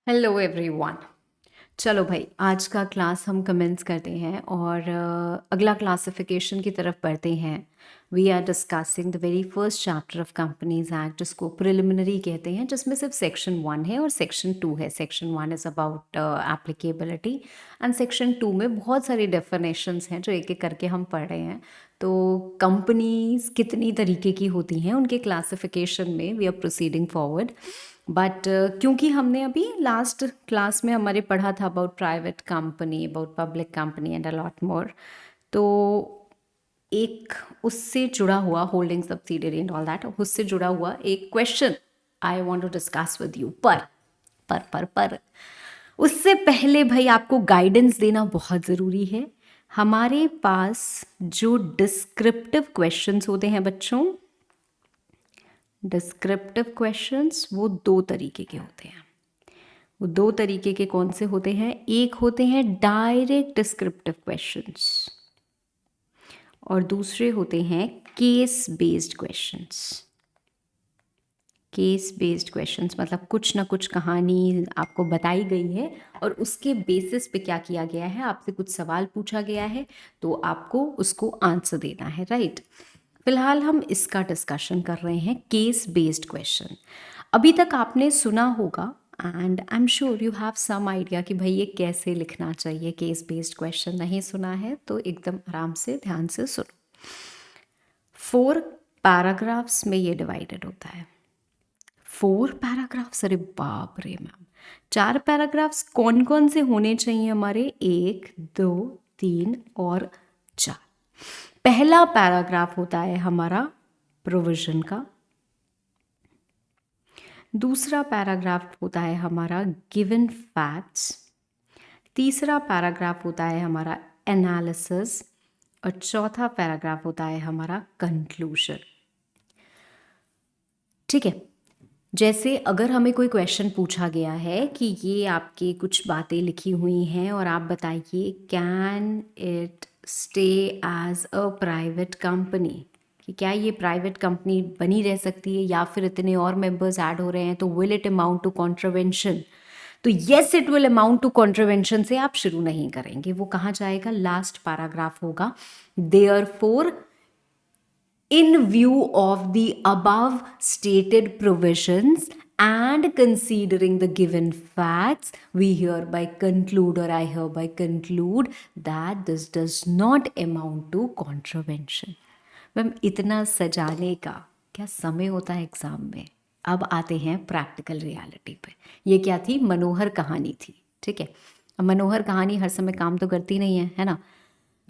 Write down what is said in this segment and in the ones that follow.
Hello everyone. चलो भाई, आज का क्लास हम कमेंस करते हैं और अगला क्लासिफिकेशन की तरफ बढ़ते हैं। We are discussing the very first chapter of companies act, जिसको प्रिलिमिनरी कहते हैं, जिसमें सिर्फ सेक्शन 1 है और सेक्शन 2 है। Section 1 is about applicability and section 2 में बहुत सारी डेफिनेशंस हैं जो एक एक करके हम पढ़ रहे हैं। तो कंपनीज कितनी तरीके की होती हैं, उनके क्लासिफिकेशन में we are proceeding forward. But क्योंकि हमने अभी लास्ट क्लास में हमारे पढ़ा था about private company, about public company and a lot more, तो एक उससे जुड़ा हुआ holding subsidiary and all that, उससे जुड़ा हुआ एक question I want to discuss with you. पर उससे पहले भाई आपको गाइडेंस देना बहुत ज़रूरी है। हमारे पास जो डिस्क्रिप्टिव क्वेश्चंस होते हैं बच्चों, डिस्क्रिप्टिव क्वेश्चंस, वो दो तरीके के होते हैं। वो दो तरीके के कौन से होते हैं? एक होते हैं डायरेक्ट डिस्क्रिप्टिव क्वेश्चंस और दूसरे होते हैं case based questions. Case based questions मतलब कुछ ना कुछ कहानी आपको बताई गई है और उसके बेसिस पे क्या किया गया है, आपसे कुछ सवाल पूछा गया है तो आपको उसको आंसर देना है, राइट? फिलहाल हम इसका डिस्कशन कर रहे हैं, केस बेस्ड क्वेश्चन। अभी तक आपने सुना होगा and I am sure you have some idea कि भाई ये कैसे लिखना चाहिए। केस बेस्ड क्वेश्चन नहीं सुना है तो एकदम आराम से ध्यान से सुनो। 4 पैराग्राफ्स में ये डिवाइडेड होता है। 4 पैराग्राफ्स, अरे बाप रे मैम। 4 पैराग्राफ्स कौन कौन से होने चाहिए हमारे? 1, 2, 3 और 4। पहला पैराग्राफ होता है हमारा प्रोविजन का, दूसरा पैराग्राफ होता है हमारा गिवन फैक्ट्स, तीसरा पैराग्राफ होता है हमारा एनालिसिस और चौथा पैराग्राफ होता है हमारा कंक्लूजन। ठीक है, जैसे अगर हमें कोई क्वेश्चन पूछा गया है कि ये आपकी कुछ बातें लिखी हुई हैं और आप बताइए can it stay as a private company, कि क्या ये प्राइवेट कंपनी बनी रह सकती है या फिर इतने और मेंबर्स ऐड हो रहे हैं तो will it amount to contravention? तो yes it will amount to contravention से आप शुरू नहीं करेंगे, वो कहाँ जाएगा? लास्ट पैराग्राफ होगा। Therefore in view of the above stated provisions and considering the given facts, we hereby conclude or I hereby conclude that this does not amount to contravention. Ma'am इतना सजाने का क्या समय होता है एग्जाम में? अब आते हैं प्रैक्टिकल रियलिटी पे। ये क्या थी? मनोहर कहानी थी, ठीक है। अब मनोहर कहानी हर समय काम तो करती नहीं है ना?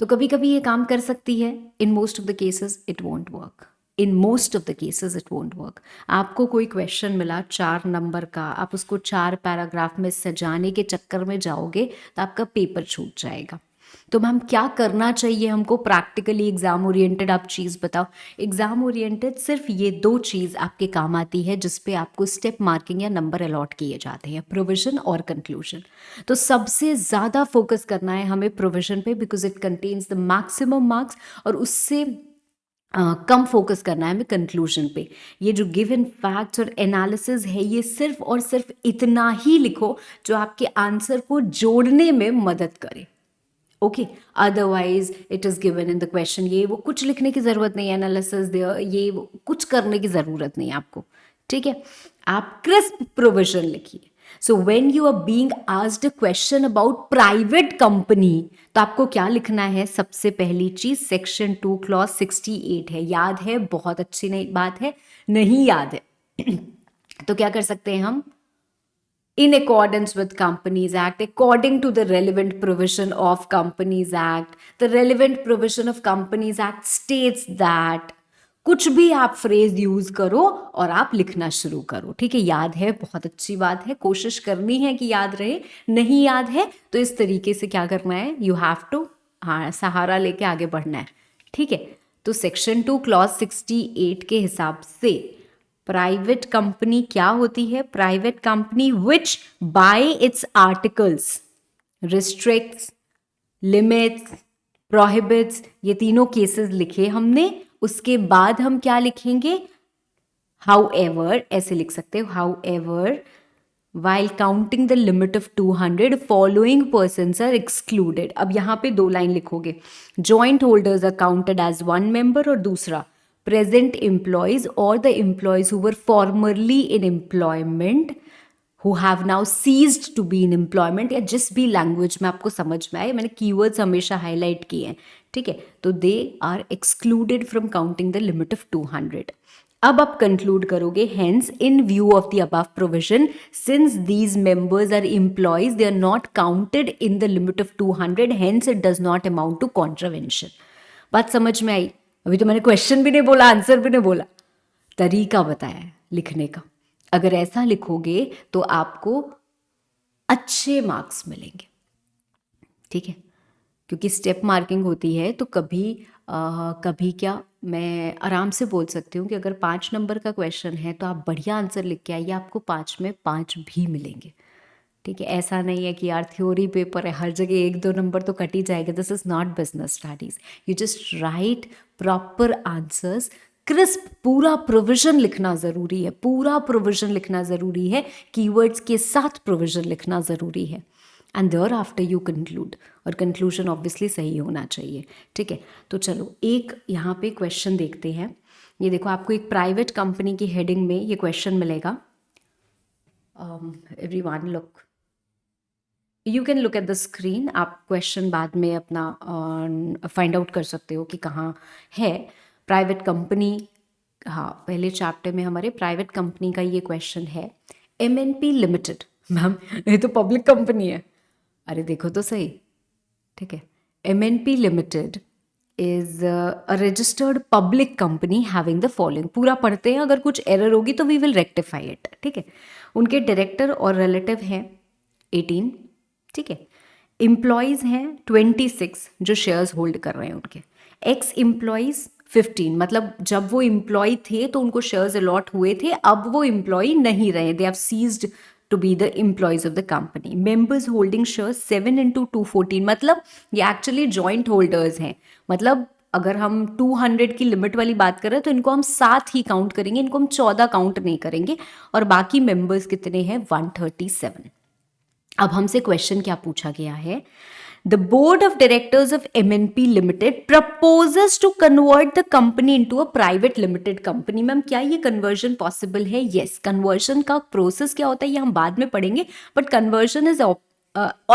तो कभी कभी ये काम कर सकती है। In most of the cases it won't work. In most of the cases it won't work. आपको कोई क्वेश्चन मिला 4 नंबर का, आप उसको 4 पैराग्राफ में सजाने के चक्कर में जाओगे तो आपका पेपर छूट जाएगा। तो मैम क्या करना चाहिए हमको प्रैक्टिकली एग्जाम ओरिएंटेड? आप चीज़ बताओ। एग्जाम ओरिएंटेड सिर्फ ये 2 चीज़ आपके काम आती है जिस पे आपको स्टेप मार्किंग या नंबर अलॉट किए जाते हैं, प्रोविजन और कंक्लूजन। तो सबसे ज़्यादा फोकस करना है हमें प्रोविजन पे, because it contains the maximum marks, और उससे कम फोकस करना है हमें कंक्लूजन पे। ये जो गिवन फैक्ट्स और एनालिसिस है, ये सिर्फ और सिर्फ इतना ही लिखो जो आपके आंसर को जोड़ने में मदद करे। Okay, otherwise it is given in the question, ये वो कुछ लिखने की ज़रूरत नहीं है, एनालिसिस ये वो कुछ करने की ज़रूरत नहीं है आपको, ठीक है। आप क्रिस्प प्रोविजन लिखिए। So when you are being asked a question about private company, तो आपको क्या लिखना है? सबसे पहली चीज सेक्शन 2 क्लॉज 68 है। याद है? बहुत अच्छी नहीं बात है, नहीं याद है तो क्या कर सकते हैं हम? In accordance with Companies Act, according to the relevant provision of Companies Act, the relevant provision of Companies Act states that, कुछ भी आप फ्रेज यूज करो और आप लिखना शुरू करो, ठीक है। याद है? बहुत अच्छी बात है, कोशिश करनी है कि याद रहे। नहीं याद है तो इस तरीके से क्या करना है? यू हैव टू, हाँ, सहारा लेके आगे बढ़ना है, ठीक है। तो सेक्शन 2 क्लॉज 68 के हिसाब से प्राइवेट कंपनी क्या होती है? Private company which bye it's articles restricts, limits, prohibits, ये तीनों केसेस लिखे हमने। उसके बाद हम क्या लिखेंगे? हाउ एवर, ऐसे लिख सकते हो, how ever while counting the limit of 200 following persons are excluded. अब यहाँ पे 2 लाइन लिखोगे, joint holders are counted as one member, और दूसरा present employees or the employees who were formerly in employment who have now ceased to be in employment, या जिस भी language में आपको समझ में आए, मैंने कीवर्ड्स हमेशा हाईलाइट किए हैं, ठीक है, तो they are excluded from counting the limit of 200. अब आप कंक्लूड करोगे, hence in view of the above provision since these members are employees they are not counted in the limit of 200, hence it does not amount to contravention. बात समझ में आई? अभी तो मैंने question भी नहीं बोला, आंसर भी नहीं बोला, तरीका बताया है लिखने का. अगर ऐसा लिखोगे तो आपको अच्छे मार्क्स मिलेंगे, ठीक है, क्योंकि स्टेप मार्किंग होती है तो कभी क्या मैं आराम से बोल सकती हूँ कि अगर 5 नंबर का क्वेश्चन है तो आप बढ़िया आंसर लिख के आइए, आपको 5 में 5 भी मिलेंगे, ठीक है. ऐसा नहीं है कि यार थ्योरी पेपर है हर जगह 1-2 नंबर तो कट ही जाएगा. This is not business studies. You just right proper answers, crisp. पूरा प्रोविजन लिखना ज़रूरी है, पूरा प्रोविजन लिखना ज़रूरी है, कीवर्ड्स के साथ प्रोविजन लिखना ज़रूरी है, and thereafter you conclude. और कंक्लूजन ऑब्वियसली सही होना चाहिए, ठीक है. तो चलो एक यहाँ पे क्वेश्चन देखते हैं. ये देखो, आपको एक प्राइवेट कंपनी की हेडिंग में ये क्वेश्चन मिलेगा. Everyone look, you can look at the screen. आप क्वेश्चन बाद में अपना फाइंड आउट कर सकते हो कि कहाँ है. प्राइवेट कंपनी, हाँ, पहले चैप्टर में हमारे प्राइवेट कंपनी का ये क्वेश्चन है. MNP लिमिटेड, मैम ये तो पब्लिक कंपनी है. अरे देखो तो सही, ठीक है. MNP limited is a registered public company having the following. पूरा पढ़ते हैं, अगर कुछ एरर होगी तो वी विल रेक्टिफाई इट, ठीक है. उनके डायरेक्टर और रिलेटिव हैं 18, ठीक है. एम्प्लॉयज़ हैं 26 जो शेयर्स होल्ड कर रहे हैं उनके. एक्स एम्प्लॉयज़ 15, मतलब जब वो एम्प्लॉय थे तो उनको शेयर्स अलॉट हुए थे, अब वो एम्प्लॉय नहीं रहे, they have ceased to be the employees of the company. Members holding shares 7 × 214, मतलब ये एक्चुअली जॉइंट होल्डर्स हैं. मतलब अगर हम 200 की लिमिट वाली बात करें तो इनको हम 7 ही काउंट करेंगे, इनको हम 14 काउंट नहीं करेंगे. और बाकी मेंबर्स कितने हैं? 137. अब हमसे क्वेश्चन क्या पूछा गया है? The board of directors of MNP Limited proposes to convert the company into a private limited company. Ma'am क्या ये conversion possible है? Yes, conversion का process क्या होता है ये हम बाद में पढ़ेंगे, but conversion is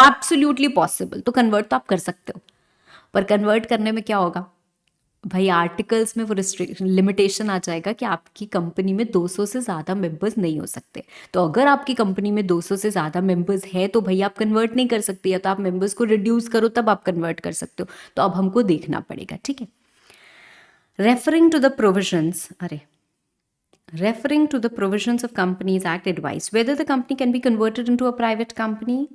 absolutely possible. तो convert तो आप कर सकते हो, पर convert करने में क्या होगा भाई? आर्टिकल्स में वो रिस्ट्रिक्शन लिमिटेशन आ जाएगा कि आपकी कंपनी में 200 से ज़्यादा मेंबर्स नहीं हो सकते. तो अगर आपकी कंपनी में 200 से ज़्यादा मेंबर्स है तो भाई आप कन्वर्ट नहीं कर सकते, या तो आप मेंबर्स को रिड्यूस करो तब आप कन्वर्ट कर सकते हो. तो अब हमको देखना पड़ेगा, ठीक है. Referring to the provisions of companies act advise whether the company can be converted into a private company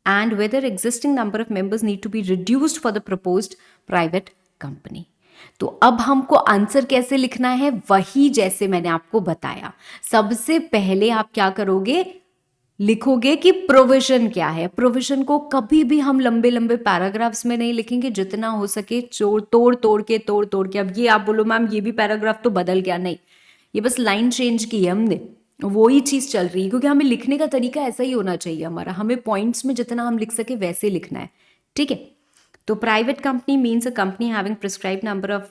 and whether existing number of members need to be reduced for the proposed private company. तो अब हमको answer कैसे लिखना है? वही जैसे मैंने आपको बताया. सबसे पहले आप क्या करोगे? लिखोगे कि प्रोविजन क्या है. प्रोविजन को कभी भी हम लंबे लंबे पैराग्राफ्स में नहीं लिखेंगे, जितना हो सके तोड़ तोड़ के. अब ये आप बोलो मैम ये भी पैराग्राफ तो बदल गया, नहीं, ये बस लाइन चेंज की है हमने, वही चीज चल रही है, क्योंकि हमें लिखने का तरीका ऐसा ही होना चाहिए हमारा. हमें पॉइंट्स में जितना हम लिख सके वैसे लिखना है, ठीक है. तो private company means a company having prescribed number of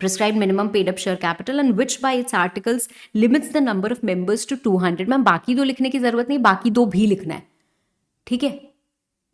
prescribed minimum paid up share capital and which by its articles limits the number of members to 200. Ma'am बाकी 2 लिखने की जरूरत नहीं, बाकी 2 भी लिखना है, ठीक है.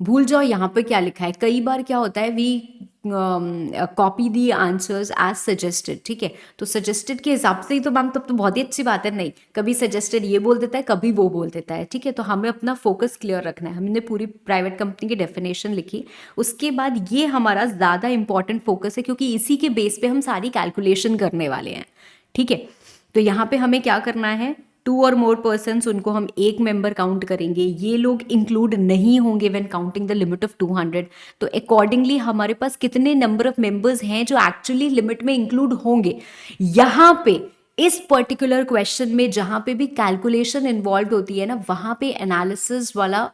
भूल जाओ यहाँ पे क्या लिखा है. कई बार क्या होता है, we copy the answers as suggested, ठीक है. तो सजेस्टेड के हिसाब से ही तो मैम तब तो बहुत ही अच्छी बात है. नहीं, कभी सजेस्टेड ये बोल देता है, कभी वो बोल देता है, ठीक है. तो हमें अपना फोकस क्लियर रखना है. हमने पूरी प्राइवेट कंपनी की डेफिनेशन लिखी, उसके बाद ये हमारा ज़्यादा इंपॉर्टेंट फोकस है, क्योंकि इसी के बेस पे हम सारी कैलकुलेशन करने वाले हैं, ठीक है. तो यहाँ पे हमें क्या करना है? 2 और मोर पर्सन्स, उनको हम एक मेंबर काउंट करेंगे. ये लोग इंक्लूड नहीं होंगे when counting the limit of 200. तो अकॉर्डिंगली हमारे पास कितने नंबर ऑफ मेंबर्स हैं जो एक्चुअली लिमिट में इंक्लूड होंगे. यहाँ पे इस पर्टिकुलर क्वेश्चन में जहाँ पे भी कैलकुलेशन इन्वॉल्व होती है ना, वहाँ पे एनालिसिस वाला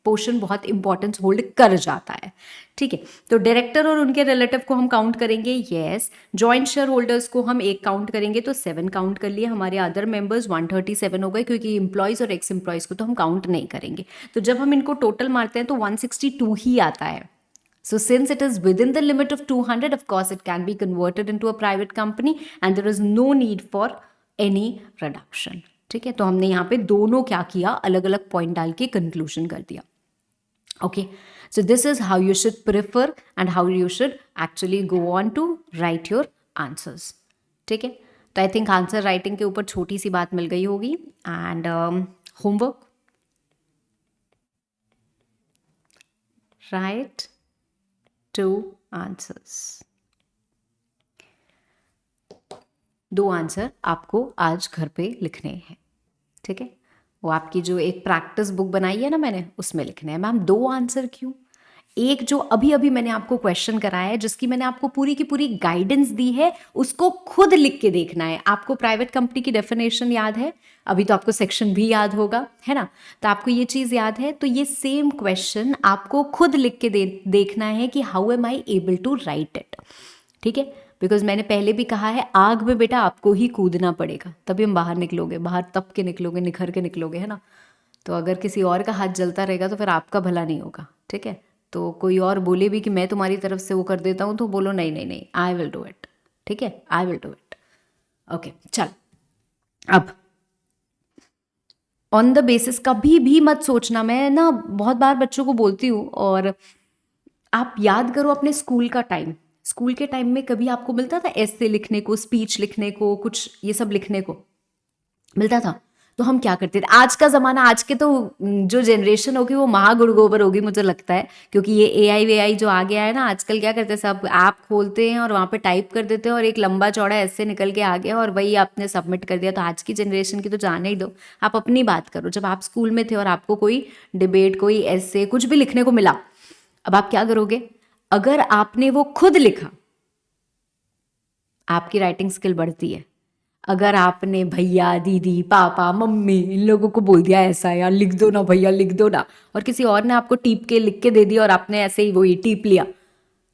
पोर्शन बहुत इंपॉर्टेंस होल्ड कर जाता है, ठीक है। तो डायरेक्टर और उनके रिलेटिव को हम काउंट करेंगे, यस। जॉइंट शेयर होल्डर्स को हम 1 काउंट करेंगे, तो 7 काउंट कर लिए। हमारे अदर मेंबर्स 137 हो गए, क्योंकि एम्प्लॉयज़ और एक्स एम्प्लॉयज़ को तो हम काउंट नहीं करेंगे। तो जब हम इनको टोटल मारते हैं तो 162 ही आता है। So since it is within the limit of 200, of course, it can be converted into a private company and there is no need for any reduction. ठीक है, तो हमने यहाँ पे दोनों क्या किया, अलग अलग पॉइंट डाल के कंक्लूजन कर दिया। Okay, so this is how you should prefer and how you should actually go on to write your answers. ठीक है, तो आई थिंक आंसर राइटिंग के ऊपर छोटी सी बात मिल गई होगी। And homework, right 2 answers. 2 answer आपको आज घर पे लिखने हैं, ठीक है। वो आपकी जो एक प्रैक्टिस बुक बनाई है ना मैंने, उसमें लिखने हैं। मैम 2 आंसर क्यों? एक जो अभी अभी मैंने आपको क्वेश्चन कराया है, जिसकी मैंने आपको पूरी की पूरी गाइडेंस दी है, उसको खुद लिख के देखना है। आपको प्राइवेट कंपनी की डेफिनेशन याद है, अभी तो आपको सेक्शन भी याद होगा, है ना। तो आपको ये चीज़ याद है, तो ये सेम क्वेश्चन आपको खुद लिख के देखना है कि how am I able to write it, ठीक है। बिकॉज मैंने पहले भी कहा है, आग में बेटा आपको ही कूदना पड़ेगा, तभी हम बाहर निकलोगे, बाहर तप के निकलोगे, निखर के निकलोगे, है ना। तो अगर किसी और का हाथ जलता रहेगा तो फिर आपका भला नहीं होगा, ठीक है। तो कोई और बोले भी कि मैं तुम्हारी तरफ से वो कर देता हूँ, तो बोलो नहीं नहीं नहीं, आई विल डू इट, ठीक है, I will do it. Okay, चल अब ऑन द बेसिस कभी भी मत सोचना, मैं ना बहुत बार बच्चों को बोलती हूँ, और आप याद करो अपने स्कूल का टाइम। स्कूल के टाइम में कभी आपको मिलता था ऐसे लिखने को, स्पीच लिखने को, कुछ ये सब लिखने को मिलता था? तो हम क्या करते थे? आज का ज़माना, आज के तो जो जनरेशन होगी वो महागुड़गोबर होगी मुझे लगता है, क्योंकि ये एआई वेआई जो आ गया है ना आजकल, क्या करते हैं सब ऐप खोलते हैं और वहाँ पे टाइप कर देते हैं और एक लंबा चौड़ा ऐसे निकल के आ गया और वही आपने सबमिट कर दिया। तो आज की जनरेशन की तो जाने ही दो, आप अपनी बात करो। जब आप स्कूल में थे और आपको कोई डिबेट, कोई ऐसे कुछ भी लिखने को मिला, अब आप क्या करोगे? अगर आपने वो खुद लिखा, आपकी राइटिंग स्किल बढ़ती है। अगर आपने भैया, दीदी, पापा, मम्मी इन लोगों को बोल दिया ऐसा, यार लिख दो ना भैया, लिख दो ना, और किसी और ने आपको टीप के लिख के दे दिया और आपने ऐसे ही वही टीप लिया,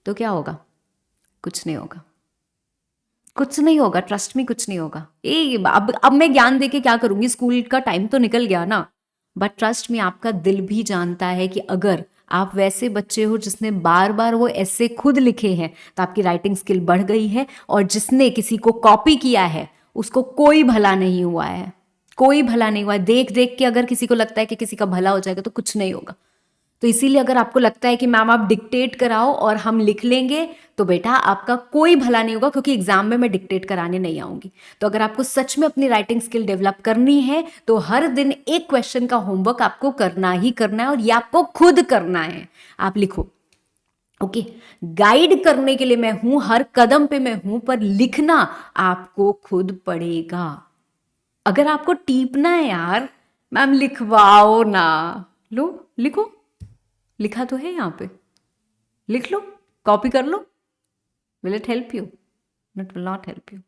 तो क्या होगा? कुछ नहीं होगा, कुछ नहीं होगा, ट्रस्ट में कुछ नहीं होगा। अब मैं ज्ञान दे के क्या करूंगी? स्कूल का टाइम तो निकल गया ना। बट ट्रस्ट में आपका दिल भी जानता है कि अगर आप वैसे बच्चे हो जिसने बार बार वो ऐसे खुद लिखे हैं, तो आपकी राइटिंग स्किल बढ़ गई है। और जिसने किसी को कॉपी किया है उसको कोई भला नहीं हुआ है, कोई भला नहीं हुआ है। देख देख के अगर किसी को लगता है कि किसी का भला हो जाएगा, तो कुछ नहीं होगा। तो इसीलिए अगर आपको लगता है कि मैम आप डिक्टेट कराओ और हम लिख लेंगे, तो बेटा आपका कोई भला नहीं होगा, क्योंकि एग्जाम में मैं डिक्टेट कराने नहीं आऊंगी। तो अगर आपको सच में अपनी राइटिंग स्किल डेवलप करनी है, तो हर दिन एक क्वेश्चन का होमवर्क आपको करना ही करना है, और ये आपको खुद करना है। आप लिखो, ओके। गाइड करने के लिए मैं हूं, हर कदम पे मैं हूं, पर लिखना आपको खुद पड़ेगा। अगर आपको टीपना है यार, मैम लिखवाओ ना, लो लिखो, लिखा तो है यहाँ पे, लिख लो, कॉपी कर लो। Will it help you? It will not help you,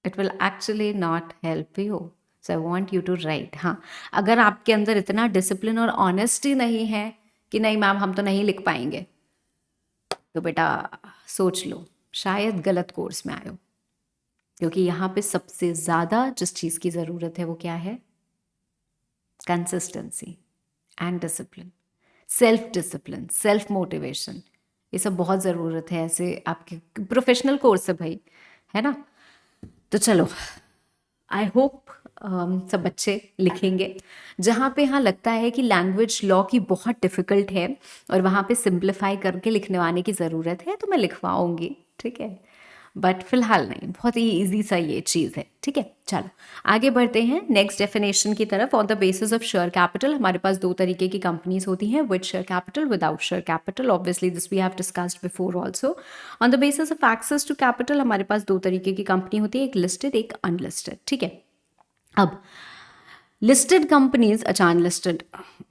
it will actually not help you. So I want you to write. हाँ, अगर आपके अंदर इतना डिसिप्लिन और ऑनेस्टी नहीं है कि नहीं मैम हम तो नहीं लिख पाएंगे, तो बेटा सोच लो, शायद गलत कोर्स में आए हो। क्योंकि यहाँ पे सबसे ज़्यादा जिस चीज़ की ज़रूरत है वो क्या है? Consistency and discipline, self discipline, self motivation, ये सब बहुत ज़रूरत है। ऐसे आपके प्रोफेशनल कोर्स है भाई, है ना। तो चलो, आई होप सब बच्चे लिखेंगे। जहाँ पे हाँ लगता है कि लैंग्वेज लॉ की बहुत डिफ़िकल्ट है और वहाँ पे सिंप्लीफाई करके लिखवाने की ज़रूरत है, तो मैं लिखवाऊँगी, ठीक है। बट फिलहाल नहीं, बहुत ही ईजी सा ये चीज़ है, ठीक है। चलो आगे बढ़ते हैं नेक्स्ट डेफिनेशन की तरफ। On the basis of share capital, हमारे पास 2 तरीके की कंपनीज होती हैं, with share capital, without share capital. Obviously this we have discussed before also. On the basis of access to capital, हमारे पास 2 तरीके की कंपनी होती है, एक लिस्टेड, एक अनलिस्टेड, ठीक है। अब लिस्टेड कंपनीज, अच्छा अनलिस्टेड,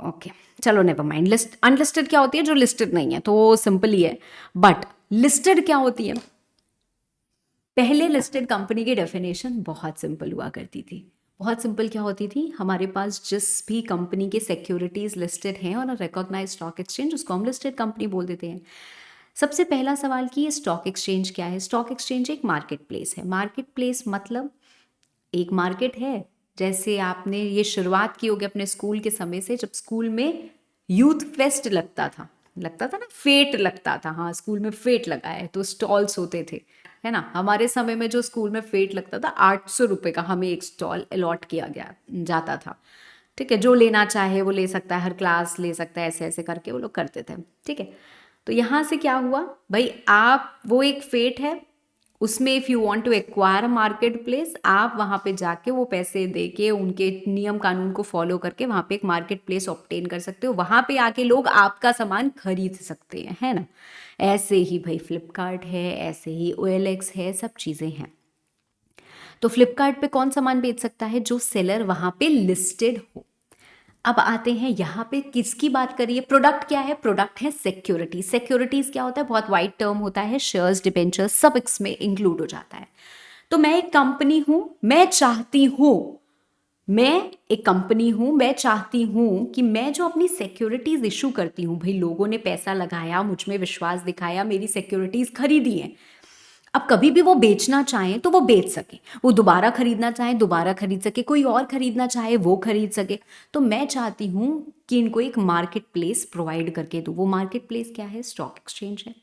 ओके चलो नेवर माइंड। लिस्ट अनलिस्टेड क्या होती है? जो लिस्टेड नहीं है, तो वो सिंपल ही है। बट लिस्टेड क्या होती है? पहले लिस्टेड कंपनी की डेफिनेशन बहुत सिंपल हुआ करती थी। बहुत सिंपल क्या होती थी, हमारे पास जिस भी कंपनी के सिक्योरिटीज लिस्टेड हैं और रिकॉग्नाइज स्टॉक एक्सचेंज, उसको हम लिस्टेड कंपनी बोल देते हैं। सबसे पहला सवाल कि ये स्टॉक एक्सचेंज क्या है। स्टॉक एक्सचेंज एक मार्केट प्लेस है। मार्केट प्लेस मतलब एक मार्केट है। जैसे आपने ये शुरुआत की होगी अपने स्कूल के समय से, जब स्कूल में यूथ फेस्ट लगता था ना, फेट लगता था। हाँ, स्कूल में फेट लगा है तो स्टॉल्स होते थे, है ना। हमारे समय में जो स्कूल में फेट लगता था, 800 रुपये का हमें एक स्टॉल अलॉट किया गया जाता था। ठीक है, जो लेना चाहे वो ले सकता है, हर क्लास ले सकता है, ऐसे ऐसे करके वो लोग करते थे। ठीक है, तो यहाँ से क्या हुआ भाई, आप वो एक फेट है, उसमें if you want to acquire a market place, आप वहाँ पे जाके वो पैसे दे के उनके नियम कानून को फॉलो करके वहाँ पे एक मार्केट प्लेस ऑब्टेन कर सकते हो। वहाँ पे आके लोग आपका सामान खरीद सकते हैं, है ना। ऐसे ही भाई फ्लिपकार्ट है, ऐसे ही OLX है, सब चीज़ें हैं। तो फ्लिपकार्ट पे कौन सामान बेच सकता है? जो सेलर वहाँ पे लिस्टेड हो। अब आते हैं यहाँ पे किसकी बात करिए, प्रोडक्ट क्या है? प्रोडक्ट है सिक्योरिटी। सिक्योरिटीज क्या होता है? बहुत वाइड टर्म होता है, शेयर्स, डिबेंचर्स सब इसमें इंक्लूड हो जाता है। तो मैं एक कंपनी हूं, मैं चाहती हूं कि मैं जो अपनी सिक्योरिटीज इशू करती हूं, भाई लोगों ने पैसा लगाया, मुझ में विश्वास दिखाया, मेरी सिक्योरिटीज खरीदी हैं, अब कभी भी वो बेचना चाहें तो वो बेच सके, वो दोबारा खरीदना चाहे दोबारा खरीद सके, कोई और खरीदना चाहे वो खरीद सके। तो मैं चाहती हूँ कि इनको एक मार्केट प्लेस प्रोवाइड करके दूँ। वो मार्केट प्लेस क्या है? स्टॉक एक्सचेंज है।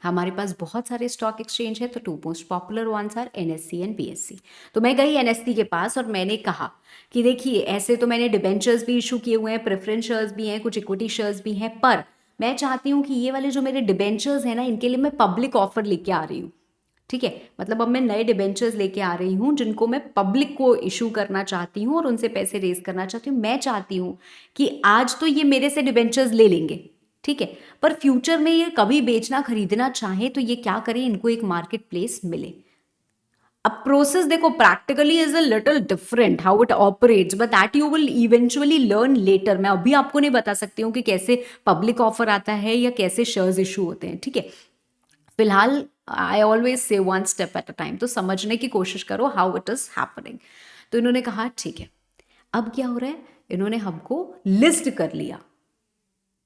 हमारे पास बहुत सारे स्टॉक एक्सचेंज है, तो two most popular ones are NSE and BSE। तो मैं गई NSE के पास और मैंने कहा कि देखिए, ऐसे तो मैंने डिबेंचर्स भी इशू किए हुए हैं, प्रेफरेंस शेयर्स भी हैं, कुछ इक्विटी शेयर्स भी हैं, पर मैं चाहती हूँ कि ये वाले जो मेरे डिबेंचर्स हैं ना, इनके लिए मैं पब्लिक ऑफर लेके आ रही हूँ। ठीक है, मतलब अब मैं नए डिबेंचर्स लेके आ रही हूँ जिनको मैं पब्लिक को इशू करना चाहती हूँ और उनसे पैसे रेज करना चाहती हूँ। मैं चाहती हूँ कि आज तो ये मेरे से डिबेंचर्स ले लेंगे, ठीक है, पर फ्यूचर में ये कभी बेचना खरीदना चाहे तो ये क्या करें, इनको एक मार्केट प्लेस मिले। अब प्रोसेस देखो, practically is a little different how it operates, but that you will eventually learn later. मैं अभी आपको नहीं बता सकती हूँ कि कैसे पब्लिक ऑफर आता है या कैसे शेयर्स इशू होते हैं, ठीक है। फिलहाल I always say one step at a time, तो समझने की कोशिश करो हाउ इट इज हैपनिंग। तो इन्होंने कहा ठीक है, अब क्या हो रहा है, इन्होंने हमको लिस्ट कर लिया।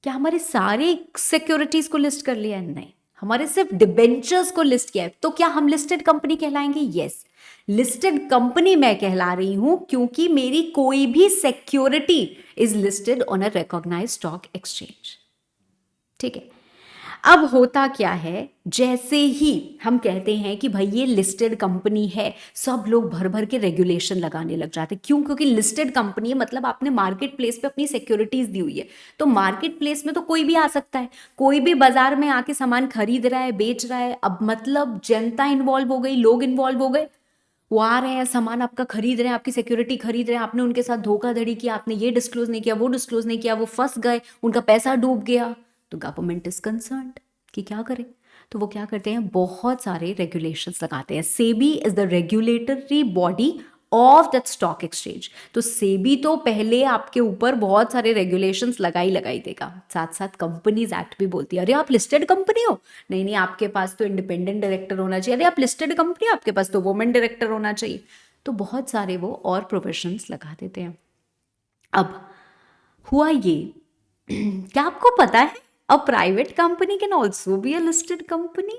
क्या हमारे सारे सिक्योरिटीज को लिस्ट कर लिया? नहीं, हमारे सिर्फ डिबेंचर्स को लिस्ट किया है। तो क्या हम लिस्टेड कंपनी कहलाएंगे? यस, लिस्टेड कंपनी मैं कहला रही हूं क्योंकि मेरी कोई भी security is listed on a recognised stock exchange. ठीक है, अब होता क्या है, जैसे ही हम कहते हैं कि भाई ये लिस्टेड कंपनी है, सब लोग भर भर के रेगुलेशन लगाने लग जाते हैं। क्यों? क्योंकि लिस्टेड कंपनी है, मतलब आपने मार्केट प्लेस पे अपनी सिक्योरिटीज दी हुई है। तो मार्केट प्लेस में तो कोई भी आ सकता है, कोई भी बाजार में आके सामान खरीद रहा है, बेच रहा है। अब मतलब जनता इन्वॉल्व हो गई, लोग इन्वॉल्व हो गए, वो आ रहे हैं, सामान आपका खरीद रहे हैं, आपकी सिक्योरिटी खरीद रहे हैं, आपने उनके साथ धोखाधड़ी किया, आपने ये डिस्क्लोज नहीं किया, वो डिस्क्लोज नहीं किया, वो फंस गए, उनका पैसा डूब गया। तो गवर्नमेंट इज कंसर्न्ड कि क्या करें। तो वो क्या करते हैं, बहुत सारे रेगुलेशंस लगाते हैं। SEBI is the regulatory body of that stock exchange. तो सेबी तो पहले आपके ऊपर बहुत सारे रेगुलेशंस लगाई देगा। साथ साथ कंपनीज एक्ट भी बोलती है, अरे आप लिस्टेड कंपनी हो, नहीं नहीं आपके पास तो इंडिपेंडेंट डायरेक्टर होना चाहिए, अरे आप लिस्टेड कंपनी, आपके पास तो वुमेन डायरेक्टर होना चाहिए। तो बहुत सारे वो और प्रोविजंस लगा देते हैं। अब हुआ ये क्या आपको पता है, अ private company can also be a listed company?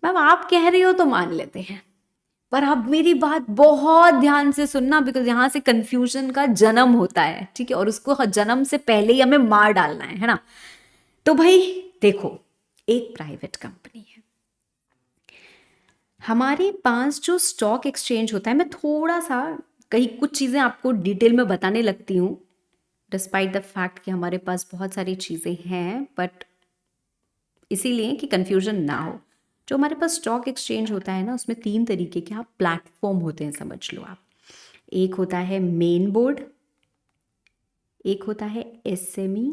Ma'am आप कह रही हो तो मान लेते हैं, पर अब मेरी बात बहुत ध्यान से सुनना, बिकॉज यहां से कंफ्यूजन का जन्म होता है, ठीक है, और उसको जन्म से पहले ही हमें मार डालना है ना। तो भाई देखो, एक प्राइवेट कंपनी है, हमारे पास जो स्टॉक एक्सचेंज होता है, मैं थोड़ा सा कहीं कुछ चीजें आपको डिटेल में बताने लगती हूँ, डिस्पाइट द फैक्ट कि हमारे पास बहुत सारी चीजें हैं, बट इसीलिए कि कंफ्यूजन ना हो। जो हमारे पास स्टॉक एक्सचेंज होता है ना, उसमें 3 तरीके के आप प्लेटफॉर्म होते हैं, समझ लो आप। एक होता है मेन बोर्ड, एक होता है SME,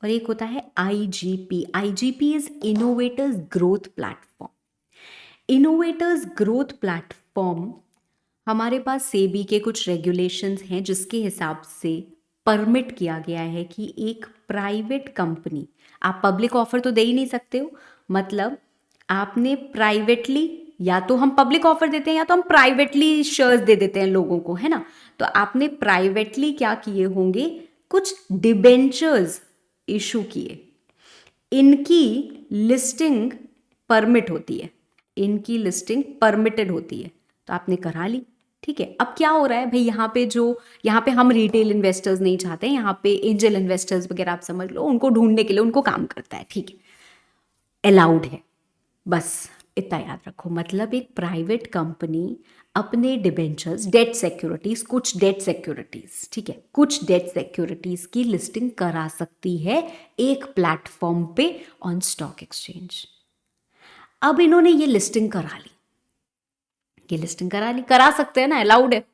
और एक होता है IGP। IGP is innovators growth platform. Innovators growth platform, हमारे पास सेबी के कुछ रेगुलेशंस हैं जिसके हिसाब से परमिट किया गया है कि एक प्राइवेट कंपनी, आप पब्लिक ऑफर तो दे ही नहीं सकते हो, मतलब आपने प्राइवेटली या तो हम पब्लिक ऑफर देते हैं या तो हम प्राइवेटली शेयर्स दे देते हैं लोगों को, है ना। तो आपने प्राइवेटली क्या किए होंगे, कुछ डिबेंचर्स इशू किए, इनकी लिस्टिंग परमिट होती है, इनकी लिस्टिंग परमिटेड होती है, तो आपने करा ली, ठीक है। अब क्या हो रहा है भाई, यहाँ पे हम रिटेल इन्वेस्टर्स नहीं चाहते, यहाँ पे एंजल इन्वेस्टर्स वगैरह आप समझ लो, उनको ढूंढने के लिए उनको काम करता है, ठीक है, अलाउड है, बस इतना याद रखो। मतलब एक प्राइवेट कंपनी अपने डिबेंचर्स, डेट सिक्योरिटीज, कुछ डेट सिक्योरिटीज, ठीक है, कुछ डेट सिक्योरिटीज की लिस्टिंग करा सकती है एक प्लेटफॉर्म पे ऑन स्टॉक एक्सचेंज। अब इन्होंने ये लिस्टिंग करा ली, ये लिस्टिंग करा ली, करा सकते हैं ना, अलाउड है,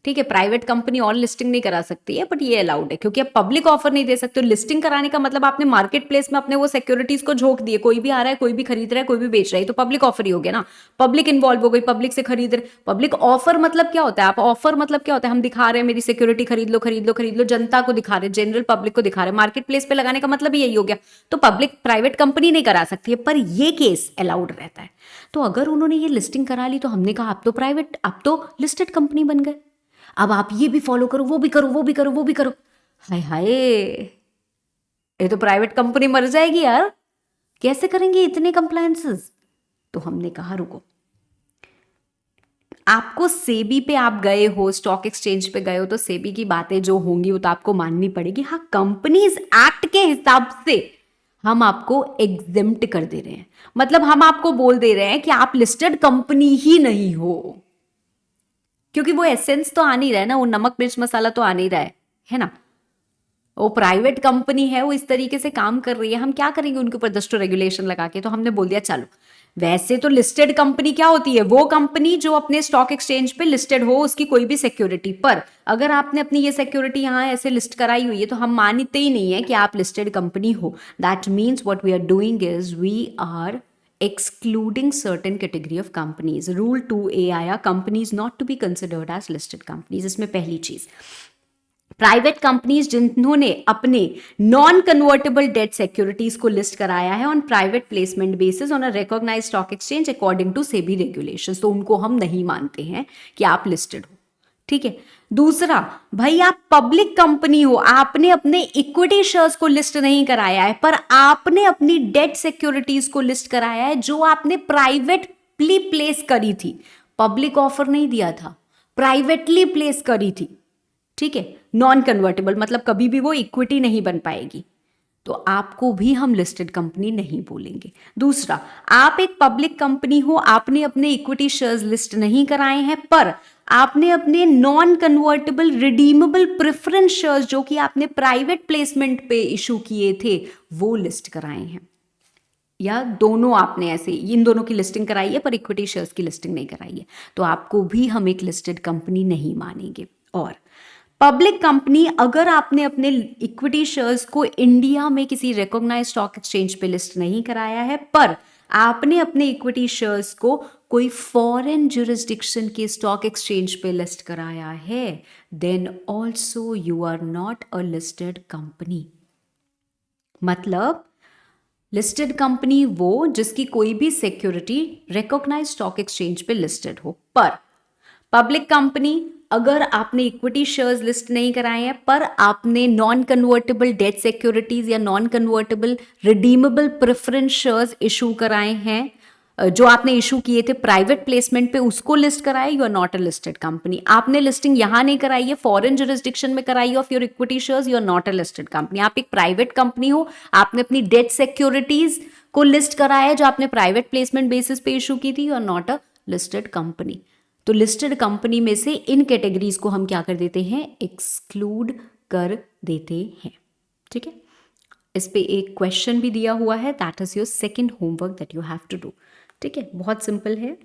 ठीक है। प्राइवेट कंपनी और लिस्टिंग नहीं करा सकती है, बट ये अलाउड है, क्योंकि आप पब्लिक ऑफर नहीं दे सकते। लिस्टिंग कराने का मतलब आपने मार्केट प्लेस में अपने वो सिक्योरिटीज को झोंक दिए, कोई भी आ रहा है, कोई भी खरीद रहा है, कोई भी बेच रहा है, तो पब्लिक ऑफर ही हो गया ना, पब्लिक इन्वॉल्व हो गई, पब्लिक से खरीद रहे। पब्लिक ऑफर मतलब क्या होता है, आप ऑफर मतलब क्या होता है, हम दिखा रहे हैं मेरी सिक्योरिटी खरीद लो खरीद लो खरीद लो, जनता को दिखा रहे, जनरल पब्लिक को दिखा रहे, मार्केट प्लेस पे लगाने का मतलब यही हो गया। तो पब्लिक प्राइवेट कंपनी नहीं करा सकती है, पर ये केस अलाउड रहता है। तो अगर उन्होंने ये लिस्टिंग करा ली, तो हमने कहा आप तो प्राइवेट, आप तो लिस्टेड कंपनी बन गए, अब आप ये भी फॉलो करो, वो भी करो, वो भी करो, वो भी करो। हाय हाय, ये तो प्राइवेट कंपनी मर जाएगी यार, कैसे करेंगे इतने कंप्लायंसेस। तो हमने कहा रुको, आपको सेबी पे आप गए हो, स्टॉक एक्सचेंज पे गए हो, तो सेबी की बातें जो होंगी वो तो आपको माननी पड़ेगी। हाँ, कंपनीज एक्ट के हिसाब से हम आपको एग्जेम्प्ट कर दे रहे हैं, मतलब हम आपको बोल दे रहे हैं कि आप लिस्टेड कंपनी ही नहीं हो, क्योंकि वो एसेंस तो आ नहीं रहा है ना, वो नमक मिर्च मसाला तो आ नहीं रहा है ना। वो प्राइवेट कंपनी है, वो इस तरीके से काम कर रही है, हम क्या करेंगे उनके ऊपर 10 रेगुलेशन लगा के। तो हमने बोल दिया चलो, वैसे तो लिस्टेड कंपनी क्या होती है, वो कंपनी जो अपने स्टॉक एक्सचेंज पे लिस्टेड हो, उसकी कोई भी सिक्योरिटी पर अगर आपने अपनी ये सिक्योरिटी यहाँ ऐसे लिस्ट कराई हुई है, तो हम मानते ही नहीं है कि आप लिस्टेड कंपनी हो। That means what we are doing is we are excluding certain category of companies. Rule 2A आया, companies not to be considered as listed companies। इसमें पहली चीज, प्राइवेट कंपनीज जिन्होंने अपने नॉन कन्वर्टेबल डेट सिक्योरिटीज को list कराया है on private placement basis on a recognised stock exchange according to SEBI regulations, तो उनको हम नहीं मानते हैं कि आप लिस्टेड हो, ठीक है। दूसरा, भाई आप पब्लिक कंपनी हो, आपने अपने इक्विटी शेयर्स को लिस्ट नहीं कराया है, पर आपने अपनी डेट सिक्योरिटीज को लिस्ट कराया है जो आपने प्राइवेटली प्लेस करी थी, पब्लिक ऑफर नहीं दिया था, प्राइवेटली प्लेस करी थी, ठीक है। नॉन कन्वर्टेबल मतलब कभी भी वो इक्विटी नहीं बन पाएगी, तो आपको भी हम लिस्टेड कंपनी नहीं बोलेंगे। दूसरा, आप एक पब्लिक कंपनी हो, आपने अपने इक्विटी शेयर्स लिस्ट नहीं कराए हैं, पर आपने अपने non convertible redeemable preference shares जो कि आपने प्राइवेट प्लेसमेंट पे इशू किए थे वो लिस्ट कराए हैं, या दोनों आपने ऐसे इन दोनों की लिस्टिंग कराई है पर इक्विटी शेयर्स की लिस्टिंग नहीं कराई है, तो आपको भी हम एक लिस्टेड कंपनी नहीं मानेंगे। और पब्लिक कंपनी, अगर आपने अपने इक्विटी शेयर्स को इंडिया में किसी रिकॉग्नाइज्ड स्टॉक एक्सचेंज पे लिस्ट नहीं कराया है, पर आपने अपने इक्विटी शेयर्स को कोई फॉरेन जुरिस्डिक्शन के स्टॉक एक्सचेंज पे लिस्ट कराया है, then also you are not a listed company. मतलब लिस्टेड कंपनी वो जिसकी कोई भी सिक्योरिटी रिकॉग्नाइज्ड स्टॉक एक्सचेंज पे लिस्टेड हो, पर पब्लिक कंपनी अगर आपने इक्विटी शेयर्स लिस्ट नहीं कराए हैं, पर आपने नॉन कन्वर्टेबल डेट सिक्योरिटीज या non convertible redeemable preference shares issue कराए हैं, जो आपने इशू किए थे प्राइवेट प्लेसमेंट पे, उसको लिस्ट कराए, you are not a listed company. आपने लिस्टिंग यहां नहीं कराई है, फॉरेन जुरिस्डिक्शन में कराई of your equity shares, you are not a listed company. आप एक प्राइवेट कंपनी हो, आपने अपनी डेट सिक्योरिटीज को लिस्ट कराया है जो आपने प्राइवेट प्लेसमेंट बेसिस पे इशू की थी, you are not a listed company. तो लिस्टेड कंपनी में से इन कैटेगरीज को हम क्या कर देते हैं, एक्सक्लूड कर देते हैं, ठीक है। इस पे एक क्वेश्चन भी दिया हुआ है, that is your second homework that you have to do, ठीक है। बहुत सिंपल है,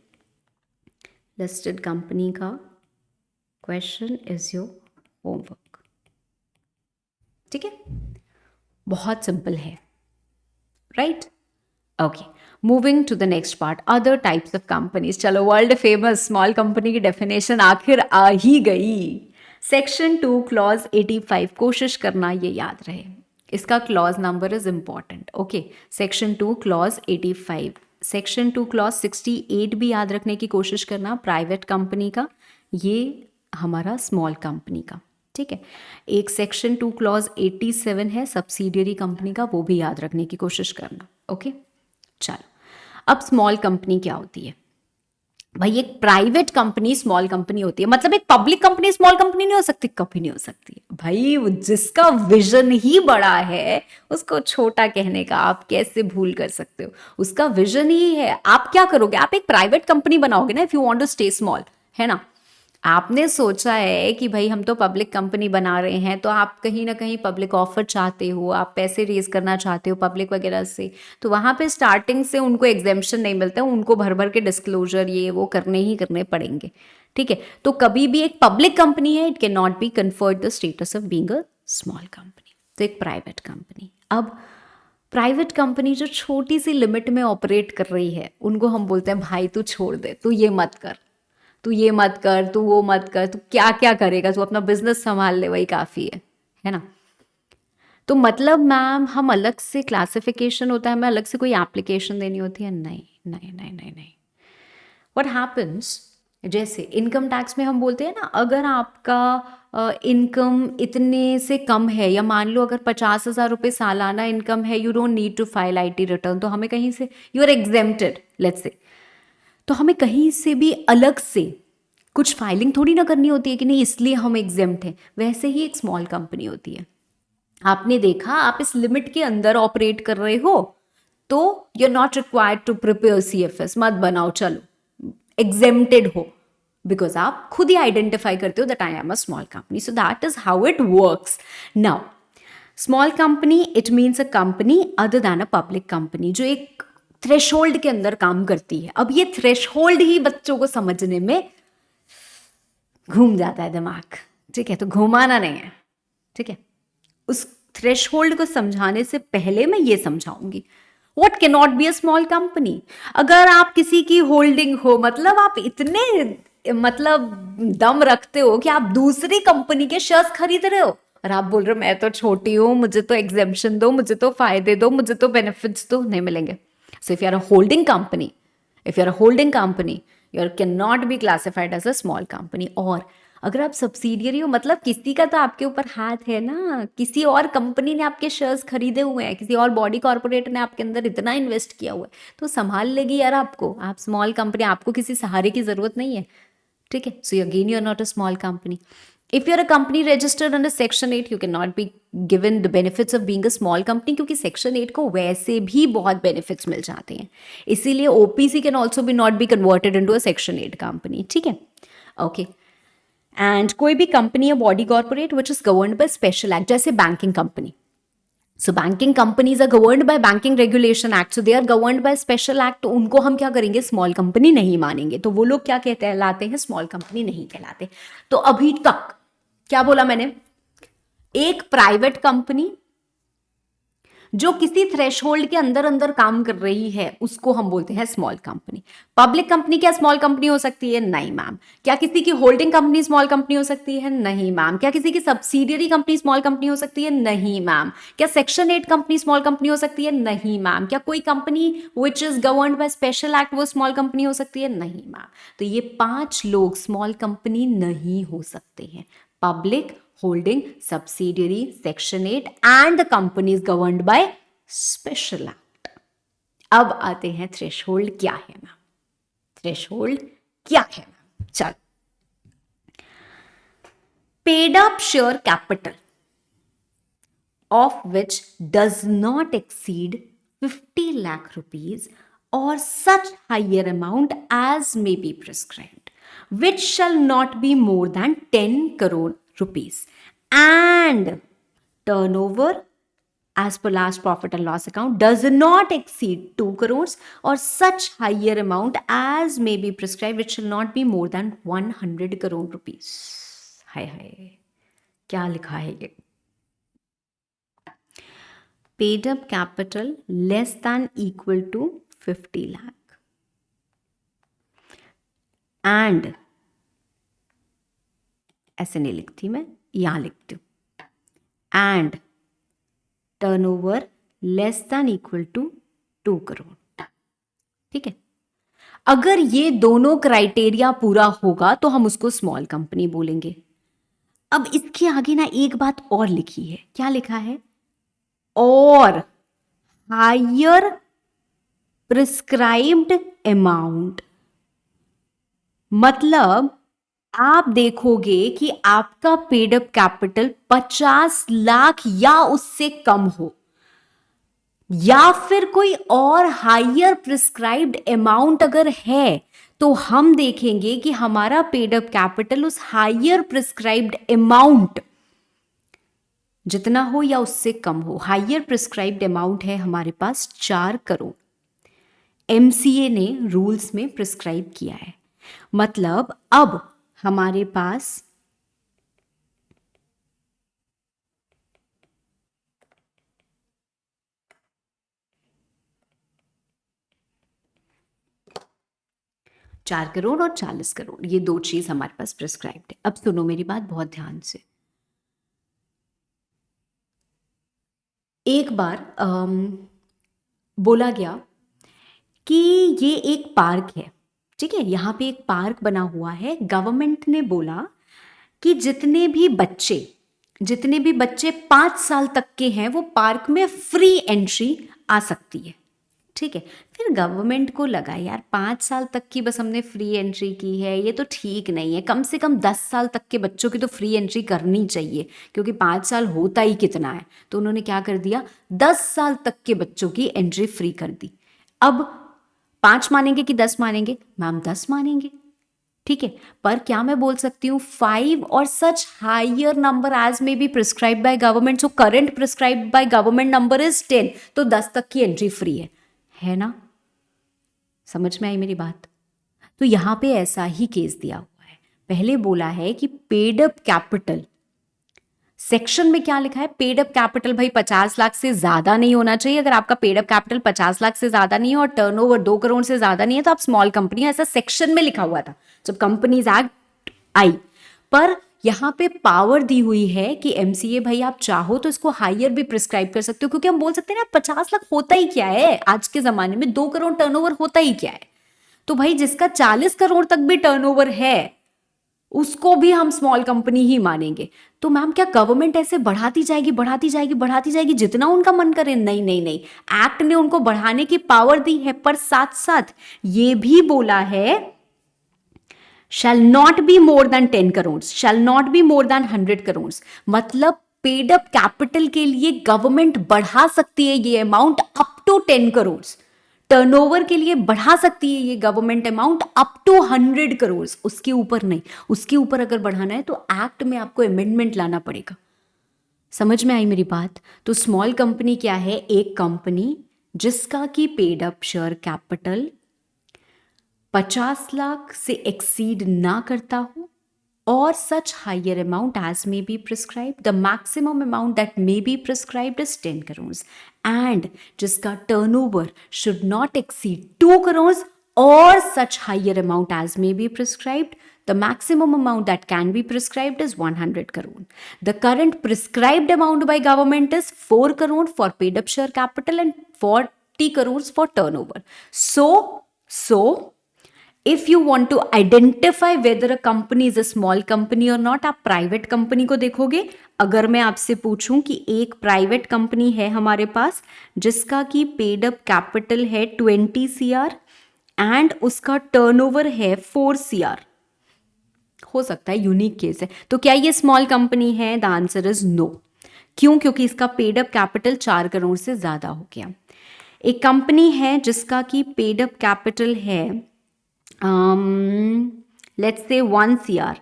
लिस्टेड कंपनी का क्वेश्चन इज योर होमवर्क, ठीक है, बहुत सिंपल है, right. Okay, moving to the next part, other types of companies. चलो, वर्ल्ड फेमस स्मॉल कंपनी की डेफिनेशन आखिर आ ही गई। सेक्शन 2 क्लॉज 85, कोशिश करना ये याद रहे, इसका clause number is important. Okay, section 2 clause 85, section 2 clause 68 भी याद रखने की कोशिश करना, प्राइवेट कंपनी का, ये हमारा स्मॉल कंपनी का, ठीक है। एक सेक्शन 2 क्लॉज 87 है सब्सिडियरी कंपनी का, वो भी याद रखने की कोशिश करना, ओके। चलो, अब स्मॉल कंपनी क्या होती है भाई? एक प्राइवेट कंपनी स्मॉल कंपनी होती है, मतलब एक पब्लिक कंपनी स्मॉल कंपनी नहीं हो सकती, कभी नहीं हो सकती भाई। जिसका विजन ही बड़ा है उसको छोटा कहने का आप कैसे भूल कर सकते हो? उसका विजन ही है। आप क्या करोगे? आप एक प्राइवेट कंपनी बनाओगे ना, if you want to stay small, है ना। आपने सोचा है कि भाई हम तो पब्लिक कंपनी बना रहे हैं, तो आप कहीं ना कहीं पब्लिक ऑफर चाहते हो, आप पैसे रेज करना चाहते हो पब्लिक वगैरह से, तो वहां पे स्टार्टिंग से उनको एग्जेम्पशन नहीं मिलता, उनको भर भर के डिस्क्लोजर ये वो करने ही करने पड़ेंगे, ठीक है। तो कभी भी एक पब्लिक कंपनी है, it can not B conferred the status of being a small company. तो एक प्राइवेट कंपनी, अब प्राइवेट कंपनी जो छोटी सी लिमिट में ऑपरेट कर रही है, उनको हम बोलते हैं भाई तू छोड़ दे, तू ये मत कर, तू ये मत कर, तू वो मत कर, तू क्या क्या करेगा, तू अपना बिजनेस संभाल ले, वही काफी है ना। तो मतलब मैम हम अलग से क्लासिफिकेशन होता है, हमें अलग से कोई एप्लीकेशन देनी होती है? नहीं नहीं नहीं नहीं नहीं। व्हाट हैपन्स, जैसे इनकम टैक्स में हम बोलते हैं ना, अगर आपका इनकम इतने से कम है, या मान लो अगर 50,000 रुपये सालाना इनकम है, you don't need to file IT return, तो हमें कहीं से, you are exempted let's say, तो हमें कहीं से भी अलग से कुछ फाइलिंग थोड़ी ना करनी होती है कि नहीं इसलिए हम एग्जेम्प्ट हैं। वैसे ही एक स्मॉल कंपनी होती है। आपने देखा, आप इस लिमिट के अंदर ऑपरेट कर रहे हो तो you are not required to prepare CFS, मत बनाओ, चलो एग्जेम्प्टेड हो, बिकॉज आप खुद ही आइडेंटिफाई करते हो that I am a small company. So that is how it works. Now small company it means a company other than a public company, जो एक थ्रेशोल्ड के अंदर काम करती है। अब ये थ्रेशोल्ड ही बच्चों को समझने में घूम जाता है दिमाग, ठीक है, तो घुमाना नहीं है, ठीक है। उस थ्रेशोल्ड को समझाने से पहले मैं ये समझाऊंगी what can not be a small company. अगर आप किसी की होल्डिंग हो, मतलब आप इतने मतलब दम रखते हो कि आप दूसरी कंपनी के शेयर्स खरीद रहे हो, और आप बोल रहे हो मैं तो छोटी हूं, मुझे तो एग्जेम्पशन दो, मुझे तो फायदे दो, मुझे तो बेनिफिट्स दो, नहीं मिलेंगे। So if you are a holding company, if you're a holding company, you cannot be classified as a small company। और अगर आप सब्सिडियरी हो, मतलब किसी का तो आपके ऊपर हाथ है ना, किसी और कंपनी ने आपके शेयर्स खरीदे हुए हैं, किसी और बॉडी कॉर्पोरेट ने आपके अंदर इतना इन्वेस्ट किया हुआ है, तो संभाल लेगी यार आपको। आप स्मॉल कंपनी, आपको किसी सहारे की जरूरत नहीं है, ठीक है। So again you are not a small company. If you're a company registered under Section 8, you cannot be given the benefits of being a small company, क्योंकि Section 8 को वैसे भी बहुत benefits मिल जाते हैं, इसीलिए OPC can also be not be converted into a Section 8 company, ठीक है, ओके। एंड कोई भी कंपनी या body corporate which is governed by special act, जैसे banking company, so banking companies are governed by banking regulation act, so they are governed by special act, तो उनको हम क्या करेंगे? स्मॉल कंपनी नहीं मानेंगे, तो वो लोग क्या कहलाते हैं? स्मॉल कंपनी नहीं कहलाते। तो अभी तक क्या बोला मैंने? एक प्राइवेट कंपनी जो किसी थ्रेशोल्ड के अंदर अंदर काम कर रही है, उसको हम बोलते हैं स्मॉल कंपनी। पब्लिक कंपनी क्या स्मॉल कंपनी हो सकती है? नहीं मैम। क्या किसी की होल्डिंग कंपनी स्मॉल कंपनी हो सकती है? नहीं मैम। क्या किसी की सब्सिडियरी कंपनी स्मॉल कंपनी हो सकती है? नहीं मैम। क्या सेक्शन 8 कंपनी स्मॉल कंपनी हो सकती है? नहीं मैम। क्या कोई company which is governed by special act वो स्मॉल कंपनी हो सकती है? नहीं मैम। तो ये 5 लोग स्मॉल कंपनी नहीं हो सकते हैं: public, holding, subsidiary, section 8 and the company is governed by special act। अब आते हैं थ्रेशोल्ड क्या है मैम? थ्रेशोल्ड क्या है मैम? चलो, paid up share capital of which does not exceed 50 lakh rupees or such higher amount as may be prescribed, which shall not be more than 10 crore rupees, and turnover as per last profit and loss account does not exceed 2 crores or such higher amount as may be prescribed, which shall not be more than 100 crore rupees। हाय हाय, क्या लिखा है ये? paid up capital less than equal to 50 lakh and ऐसे नहीं लिखती मैं, यहां लिखती हूं, and turnover less than equal to 2 crore, ठीक है। अगर ये दोनों क्राइटेरिया पूरा होगा तो हम उसको स्मॉल कंपनी बोलेंगे। अब इसके आगे ना एक बात और लिखी है, क्या लिखा है? और हायर प्रिस्क्राइब्ड अमाउंट, मतलब आप देखोगे कि आपका पेड अप कैपिटल 50 लाख या उससे कम हो, या फिर कोई और हायर प्रिस्क्राइब्ड अमाउंट अगर है, तो हम देखेंगे कि हमारा पेड अप कैपिटल उस हायर प्रिस्क्राइब्ड अमाउंट जितना हो या उससे कम हो। हायर प्रिस्क्राइब्ड अमाउंट है हमारे पास 4 करोड़, एमसीए ने रूल्स में प्रिस्क्राइब किया है। मतलब अब हमारे पास चार करोड़ और 40 करोड़, ये दो चीज हमारे पास प्रिस्क्राइब्ड है। अब सुनो मेरी बात बहुत ध्यान से। एक बार बोला गया कि ये एक पार्क है, ठीक है, यहाँ पे एक पार्क बना हुआ है। गवर्नमेंट ने बोला कि जितने भी बच्चे 5 साल तक के हैं वो पार्क में फ्री एंट्री आ सकती है, ठीक है। फिर गवर्नमेंट को लगा यार 5 साल तक की बस हमने फ्री एंट्री की है, ये तो ठीक नहीं है, कम से कम 10 साल तक के बच्चों की तो फ्री एंट्री करनी चाहिए, क्योंकि 5 साल होता ही कितना है। तो उन्होंने क्या कर दिया, 10 साल तक के बच्चों की एंट्री फ्री कर दी। अब 5 मानेंगे कि 10 मानेंगे? मैम 10 मानेंगे, ठीक है। पर क्या मैं बोल सकती हूँ 5 और सच हायर नंबर एज में be prescribe by government, so current prescribe by government number is 10, तो 10 तक की एंट्री फ्री है ना? समझ में आई मेरी बात? तो यहां पे ऐसा ही केस दिया हुआ है। पहले बोला है कि पेड अप कैपिटल, सेक्शन में क्या लिखा है, पेड अप कैपिटल भाई 50 लाख से ज्यादा नहीं होना चाहिए। अगर आपका पेड अप कैपिटल 50 लाख से ज्यादा नहीं है और टर्नओवर 2 करोड़ से ज्यादा नहीं है तो आप स्मॉल कंपनी, ऐसा सेक्शन में लिखा हुआ था जब कंपनीज एक्ट आई। पर यहां पे पावर दी हुई है कि एमसीए भाई आप चाहो तो इसको हायर भी प्रिस्क्राइब कर सकते हो, क्योंकि हम बोल सकते हैं ना 50 लाख होता ही क्या है आज के जमाने में, 2 करोड़ टर्नओवर होता ही क्या है। तो भाई जिसका 40 करोड़ तक भी टर्नओवर है उसको भी हम स्मॉल कंपनी ही मानेंगे। तो मैम क्या गवर्नमेंट ऐसे बढ़ाती जाएगी बढ़ाती जाएगी बढ़ाती जाएगी जितना उनका मन करे? नहीं नहीं नहीं, एक्ट ने उनको बढ़ाने की पावर दी है, पर साथ साथ ये भी बोला है shall not be more than 10 crore, shall not be more than 100 crore. मतलब पेड अप कैपिटल के लिए गवर्नमेंट बढ़ा सकती है ये amount up to 10 crore, turnover के लिए बढ़ा सकती है ये government amount up to 100 crore, उसके ऊपर नहीं। उसके ऊपर अगर बढ़ाना है तो एक्ट में आपको अमेंडमेंट लाना पड़ेगा। समझ में आई मेरी बात? तो स्मॉल कंपनी क्या है? एक कंपनी जिसका की paid up share capital 50 lakh से एक्सीड ना करता हो, or such higher amount as may be prescribed, the maximum amount that may be prescribed is 10 crores, and जिसका turnover should not exceed 2 crores or such higher amount as may be prescribed, the maximum amount that can be prescribed is 100 crore. The current prescribed amount by government is 4 crore for paid up share capital and 40 crores for turnover. So if you want to identify whether a company is a small company or not, आप private company को देखोगे। अगर मैं आपसे पूछूं कि एक private company है हमारे पास जिसका की पेड अप कैपिटल है 20 CR एंड उसका टर्नओवर है 4 CR, हो सकता है यूनिक केस है, तो क्या ये स्मॉल कंपनी है? The answer is no. क्यों? क्योंकि इसका पेड अप कैपिटल 4 करोड़ से ज्यादा हो गया। एक कंपनी है जिसका की पेड अप कैपिटल है लेट्स से 1 CR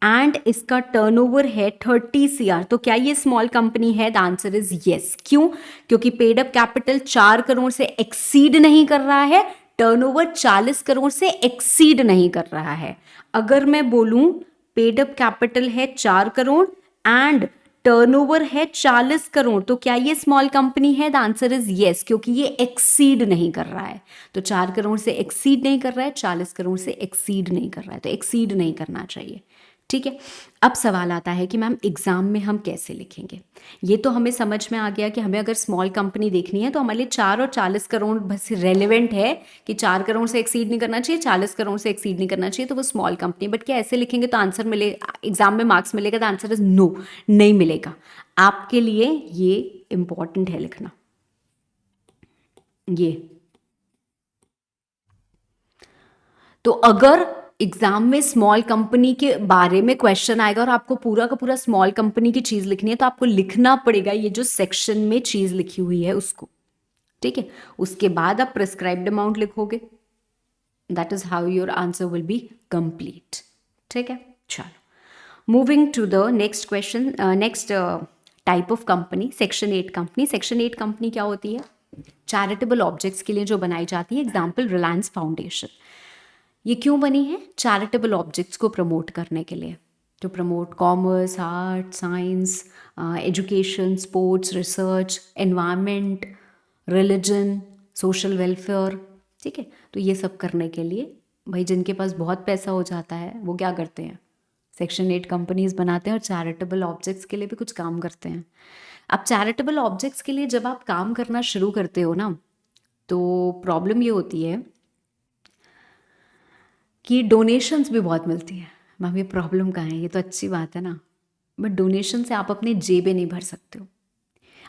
एंड इसका टर्नओवर है 30 CR, तो क्या ये स्मॉल कंपनी है? The answer is yes. क्यों? क्योंकि पेड अप कैपिटल 4 करोड़ से एक्सीड नहीं कर रहा है, टर्नओवर 40 करोड़ से एक्सीड नहीं कर रहा है। अगर मैं बोलूं पेड अप कैपिटल है 4 करोड़ एंड टर्नओवर है 40 करोड़, तो क्या ये स्मॉल कंपनी है? द आंसर इज यस, क्योंकि ये एक्सीड नहीं कर रहा है। तो 4 करोड़ से एक्सीड नहीं कर रहा है, 40 करोड़ से एक्सीड नहीं कर रहा है, तो एक्सीड नहीं करना चाहिए। ठीक है। अब सवाल आता है कि मैम एग्ज़ाम में हम कैसे लिखेंगे। ये तो हमें समझ में आ गया कि हमें अगर स्मॉल कंपनी देखनी है तो हमारे लिए 4 और 40 करोड़ बस रेलेवेंट है कि 4 करोड़ से एक्सीड नहीं करना चाहिए, 40 करोड़ से एक्सीड नहीं करना चाहिए, तो वो स्मॉल कंपनी। बट क्या ऐसे लिखेंगे तो आंसर मिले, एग्जाम में मार्क्स मिलेगा? तो आंसर इज नो, नहीं मिलेगा। आपके लिए ये इंपॉर्टेंट है लिखना। ये तो अगर एग्जाम में स्मॉल कंपनी के बारे में क्वेश्चन आएगा और आपको पूरा का पूरा स्मॉल कंपनी की चीज लिखनी है तो आपको लिखना पड़ेगा ये जो सेक्शन में चीज लिखी हुई है उसको, ठीक है। उसके बाद आप प्रिस्क्राइब्ड अमाउंट लिखोगे। That is how your answer will be complete, ठीक है। चलो, moving to the next question, next type of company, section 8 company. Section 8 company क्या होती है? चैरिटेबल ऑब्जेक्ट्स के लिए जो बनाई जाती है। Example Reliance foundation. ये क्यों बनी है? चैरिटेबल ऑब्जेक्ट्स को प्रमोट करने के लिए, to promote commerce, art, science, education, sports, research, environment, religion, social welfare, ठीक है। तो ये सब करने के लिए भाई जिनके पास बहुत पैसा हो जाता है वो क्या करते हैं? सेक्शन 8 कंपनीज बनाते हैं और चैरिटेबल ऑब्जेक्ट्स के लिए भी कुछ काम करते हैं। अब चैरिटेबल ऑब्जेक्ट्स के लिए जब आप काम करना शुरू करते हो ना, तो प्रॉब्लम ये होती है कि डोनेशंस भी बहुत मिलती हैं। मैम ये प्रॉब्लम कहाँ है? ये तो अच्छी बात है ना, बट डोनेशन से आप अपनी जेबें नहीं भर सकते हो।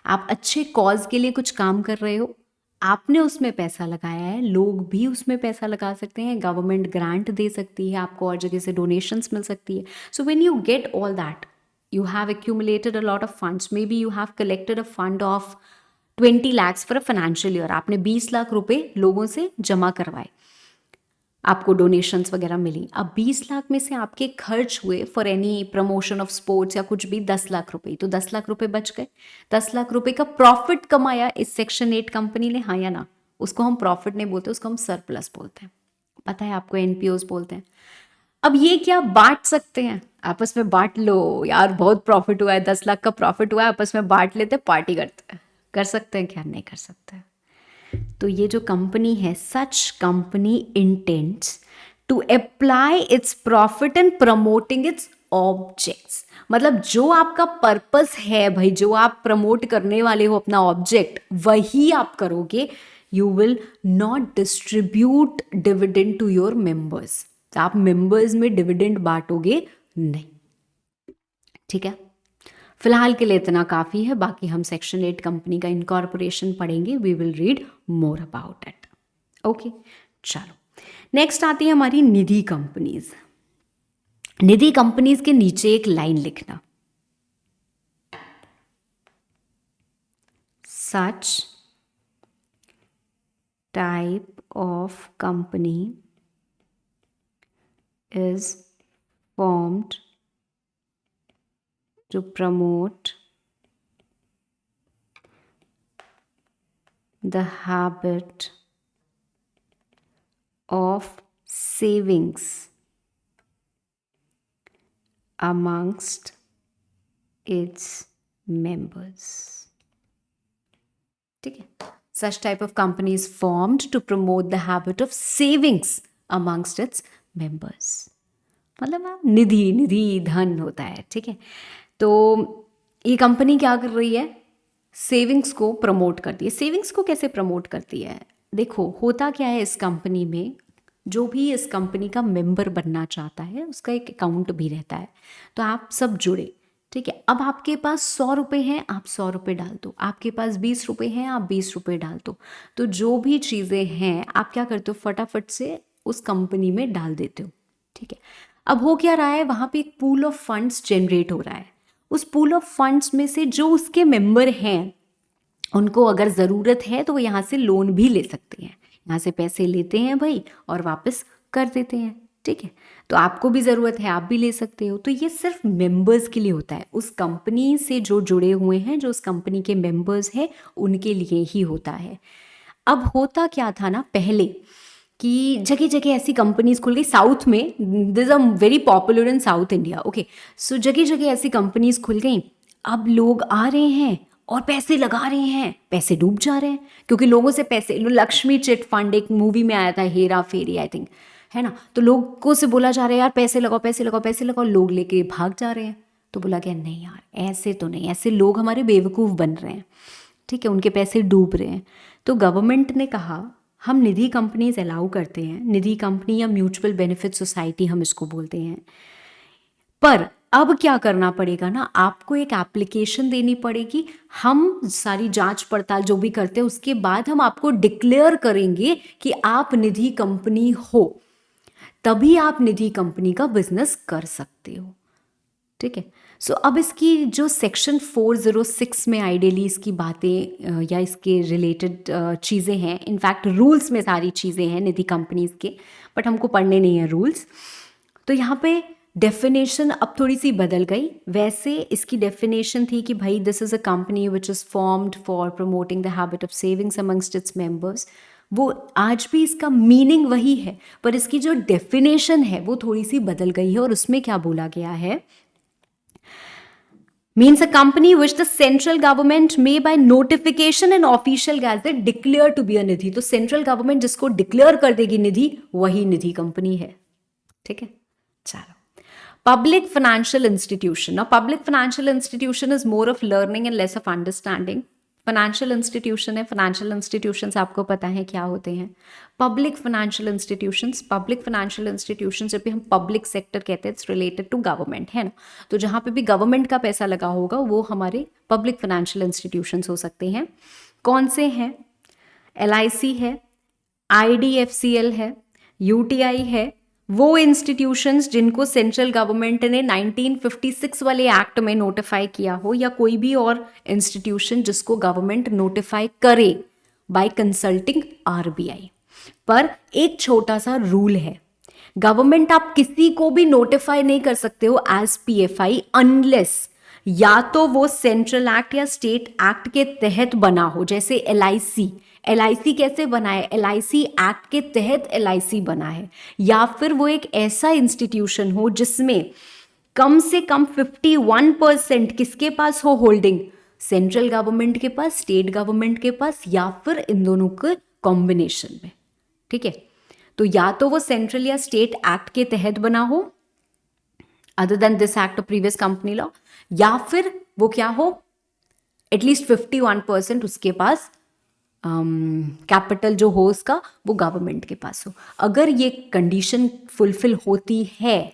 आप अच्छे कॉज के लिए कुछ काम कर रहे हो, आपने उसमें पैसा लगाया है, लोग भी उसमें पैसा लगा सकते हैं, गवर्नमेंट ग्रांट दे सकती है आपको और जगह से डोनेशंस मिल सकती है। सो when you get all that, you have accumulated a lot of funds, maybe you have collected a fund of 20 lakhs for a financial year, आपने 20 लाख रुपए लोगों से जमा करवाए, आपको डोनेशंस वगैरह मिली। अब 20 लाख में से आपके खर्च हुए for any promotion of sports या कुछ भी 10 लाख रुपए, तो 10 लाख रुपए बच गए। 10 लाख रुपए का प्रॉफिट कमाया इस सेक्शन 8 कंपनी ने, हाँ या ना? उसको हम प्रॉफिट नहीं बोलते, उसको हम सरप्लस बोलते हैं। पता है आपको, एनपीओस बोलते हैं। अब ये क्या बांट सकते हैं? आपस में बांट लो यार, बहुत प्रॉफिट हुआ है, 10 लाख का प्रॉफिट हुआ है, आपस में बांट लेते, पार्टी करते हैं। कर सकते हैं क्या? नहीं कर सकते। तो ये जो कंपनी है, such company intents to apply its profit and promoting its objects. मतलब जो आपका पर्पस है भाई, जो आप प्रमोट करने वाले हो अपना ऑब्जेक्ट, वही आप करोगे। You will not distribute dividend to your members. आप मेंबर्स में डिविडेंड बांटोगे नहीं, ठीक है। फिलहाल के लिए इतना काफ़ी है, बाकी हम सेक्शन 8 कंपनी का इनकॉर्पोरेशन पढ़ेंगे। We will read more about it. Okay, चलो नेक्स्ट आती है हमारी निधि कंपनीज। निधि कंपनीज के नीचे एक लाइन लिखना, such type of company is formed to promote the habit of savings amongst its members, ठीक है। Such type of company is formed to promote the habit of savings amongst its members. मतलब निधि, निधि धन होता है, ठीक है। तो ये कंपनी क्या कर रही है? सेविंग्स को प्रमोट करती है। सेविंग्स को कैसे प्रमोट करती है? देखो होता क्या है इस कंपनी में, जो भी इस कंपनी का मेंबर बनना चाहता है उसका एक अकाउंट भी रहता है। तो आप सब जुड़े, ठीक है। अब आपके पास 100 रुपये हैं, आप 100 रुपये डाल दो। आपके पास 20 रुपये हैं, आप 20 रुपये डाल दो। तो जो भी चीज़ें हैं आप क्या करते हो, फटाफट से उस कंपनी में डाल देते हो, ठीक है। अब हो क्या रहा है, वहाँ पे एक पूल ऑफ फंड्स जनरेट हो रहा है। उस पूल ऑफ फंड्स में से जो उसके मेंबर हैं उनको अगर ज़रूरत है तो वो यहाँ से लोन भी ले सकते हैं। यहाँ से पैसे लेते हैं भाई और वापस कर देते हैं, ठीक है। तो आपको भी ज़रूरत है, आप भी ले सकते हो। तो ये सिर्फ मेंबर्स के लिए होता है, उस कंपनी से जो जुड़े हुए हैं, जो उस कंपनी के मेंबर्स हैं, उनके लिए ही होता है। अब होता क्या था ना पहले कि जगह जगह ऐसी कंपनीज खुल गई साउथ में, this are very popular in south India, okay. So जगह जगह ऐसी कंपनीज खुल गई। अब लोग आ रहे हैं और पैसे लगा रहे हैं, पैसे डूब जा रहे हैं क्योंकि लोगों से पैसे, लक्ष्मी चिट फंड एक मूवी में आया था, हेरा फेरी आई थिंक, है ना। तो लोगों से बोला जा रहा है यार पैसे लगाओ पैसे लगाओ पैसे लगाओ, लोग लेके भाग जा रहे हैं। तो बोला गया नहीं यार ऐसे तो नहीं, ऐसे लोग हमारे बेवकूफ़ बन रहे हैं, ठीक है, उनके पैसे डूब रहे हैं। तो गवर्नमेंट ने कहा हम निधि कंपनीज अलाउ करते हैं, निधि कंपनी या म्यूचुअल बेनिफिट सोसाइटी हम इसको बोलते हैं, पर अब क्या करना पड़ेगा ना, आपको एक एप्लीकेशन देनी पड़ेगी। हम सारी जांच पड़ताल जो भी करते हैं उसके बाद हम आपको डिक्लेयर करेंगे कि आप निधि कंपनी हो, तभी आप निधि कंपनी का बिजनेस कर सकते हो, ठीक है। सो अब इसकी जो सेक्शन 406 में आइडियली इसकी बातें या इसके रिलेटेड चीज़ें हैं, इनफैक्ट रूल्स में सारी चीज़ें हैं निधि कंपनीज के, बट हमको पढ़ने नहीं है रूल्स। तो यहाँ पे डेफिनेशन अब थोड़ी सी बदल गई। वैसे इसकी डेफिनेशन थी कि भाई this is a company which is formed for promoting the habit of savings amongst its members. वो आज भी इसका मीनिंग वही है, पर इसकी जो डेफिनेशन है वो थोड़ी सी बदल गई है। और उसमें क्या बोला गया है, means a company which the central government may by notification and official gazette declare to be a निधि। तो सेंट्रल गवर्नमेंट जिसको डिक्लेयर कर देगी निधि, वही निधि कंपनी है, ठीक है। चलो, public financial institution. Now public financial institution is more of learning and less of understanding. Financial institution है, फाइनेंशियल इंस्टीट्यूशंस आपको पता है क्या होते हैं। पब्लिक फाइनेंशियल इंस्टीट्यूशन जब भी हम पब्लिक सेक्टर कहते हैं इट्स रिलेटेड टू गवर्नमेंट, है ना। तो जहाँ पे भी गवर्नमेंट का पैसा लगा होगा वो हमारे पब्लिक फाइनेंशियल इंस्टीट्यूशंस हो सकते हैं। कौन से हैं, LIC है, IDFCL है, UTI है, वो इंस्टीट्यूशंस जिनको सेंट्रल गवर्नमेंट ने 1956 वाले एक्ट में नोटिफाई किया हो, या कोई भी और इंस्टीट्यूशन जिसको गवर्नमेंट नोटिफाई करे बाय कंसल्टिंग RBI। पर एक छोटा सा रूल है, गवर्नमेंट आप किसी को भी नोटिफाई नहीं कर सकते हो एज PFI अनलेस या तो वो सेंट्रल एक्ट या स्टेट एक्ट के तहत बना हो। जैसे LIC कैसे बना है, LIC एक्ट के तहत LIC बना है, या फिर वो एक ऐसा इंस्टीट्यूशन हो जिसमें कम से कम 51% किसके पास हो होल्डिंग, सेंट्रल गवर्नमेंट के पास, स्टेट गवर्नमेंट के पास, या फिर इन दोनों के कॉम्बिनेशन में, ठीक है। तो या तो वो सेंट्रल या स्टेट एक्ट के तहत बना हो अदर देन दिस एक्ट और प्रीवियस कंपनी लॉ, या फिर वो क्या हो एटलीस्ट 51% उसके पास कैपिटल जो हो उसका वो गवर्नमेंट के पास हो। अगर ये कंडीशन फुलफिल होती है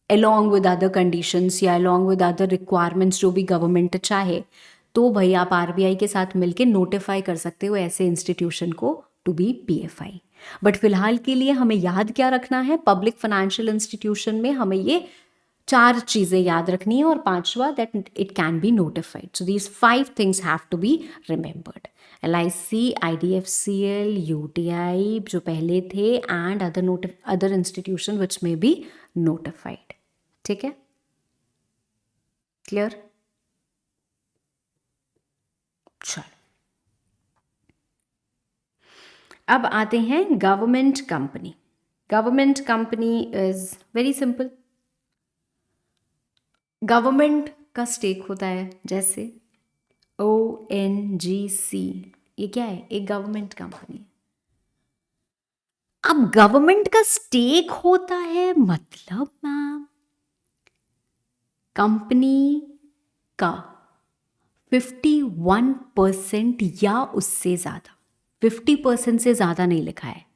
along with other conditions या along with other requirements जो भी गवर्नमेंट चाहे, तो भाई आप RBI के साथ मिलके नोटिफाई कर सकते हो ऐसे इंस्टीट्यूशन को टू बी PFI। बट फिलहाल के लिए हमें याद क्या रखना है, पब्लिक फाइनेंशियल इंस्टीट्यूशन में हमें ये 4 चीज़ें याद रखनी है, और 5वां that it can be notified. So these 5 things have to be remembered, LIC, IDFCL, UTI जो पहले थे, एंड अदर इंस्टीट्यूशन विच में बी नोटिफाइड, ठीक है, क्लियर। चलो अब आते हैं government company. Government company is very simple, government का स्टेक होता है, जैसे ONGC, ये क्या है, एक गवर्नमेंट कंपनी। अब गवर्नमेंट का स्टेक होता है मतलब मैम कंपनी का 51% या उससे ज़्यादा, 50% से ज़्यादा नहीं लिखा है।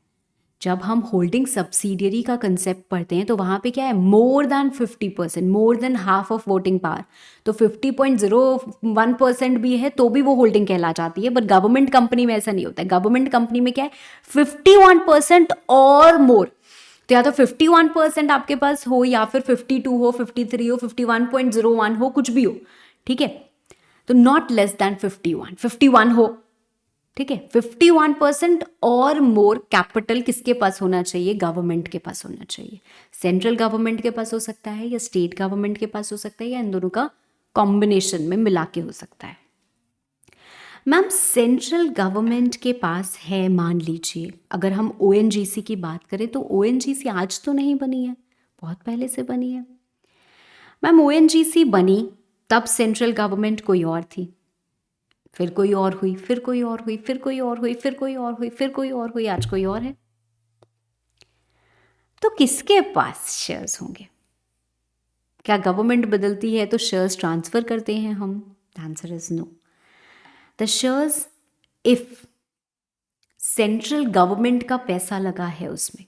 जब हम होल्डिंग सब्सिडियरी का कंसेप्ट पढ़ते हैं तो वहाँ पे क्या है, more than 50%, more than half of voting power. तो 50.01% भी है तो भी वो होल्डिंग कहला जाती है, बट गवर्नमेंट कंपनी में ऐसा नहीं होता है। गवर्नमेंट कंपनी में क्या है, 51% और मोर। तो या तो 51% आपके पास हो, या फिर 52 हो, 53 हो, 51.01 हो, कुछ भी हो, ठीक है। तो नॉट लेस देन 51 हो, ठीक है। 51% और मोर कैपिटल किसके पास होना चाहिए, गवर्नमेंट के पास होना चाहिए। सेंट्रल गवर्नमेंट के पास हो सकता है, या स्टेट गवर्नमेंट के पास हो सकता है, या इन दोनों का कॉम्बिनेशन में मिला के हो सकता है। मैम सेंट्रल गवर्नमेंट के पास है, मान लीजिए अगर हम ONGC की बात करें तो ONGC आज तो नहीं बनी है, बहुत पहले से बनी है। मैम ONGC बनी तब सेंट्रल गवर्नमेंट कोई और थी, फिर कोई और हुई, फिर कोई और हुई, फिर कोई और हुई, फिर कोई और हुई, फिर कोई और हुई, आज कोई और है। तो किसके पास शेयर्स होंगे? क्या गवर्नमेंट बदलती है तो शेयर्स ट्रांसफर करते हैं हम? The answer is no. The shares, if central government का पैसा लगा है उसमें,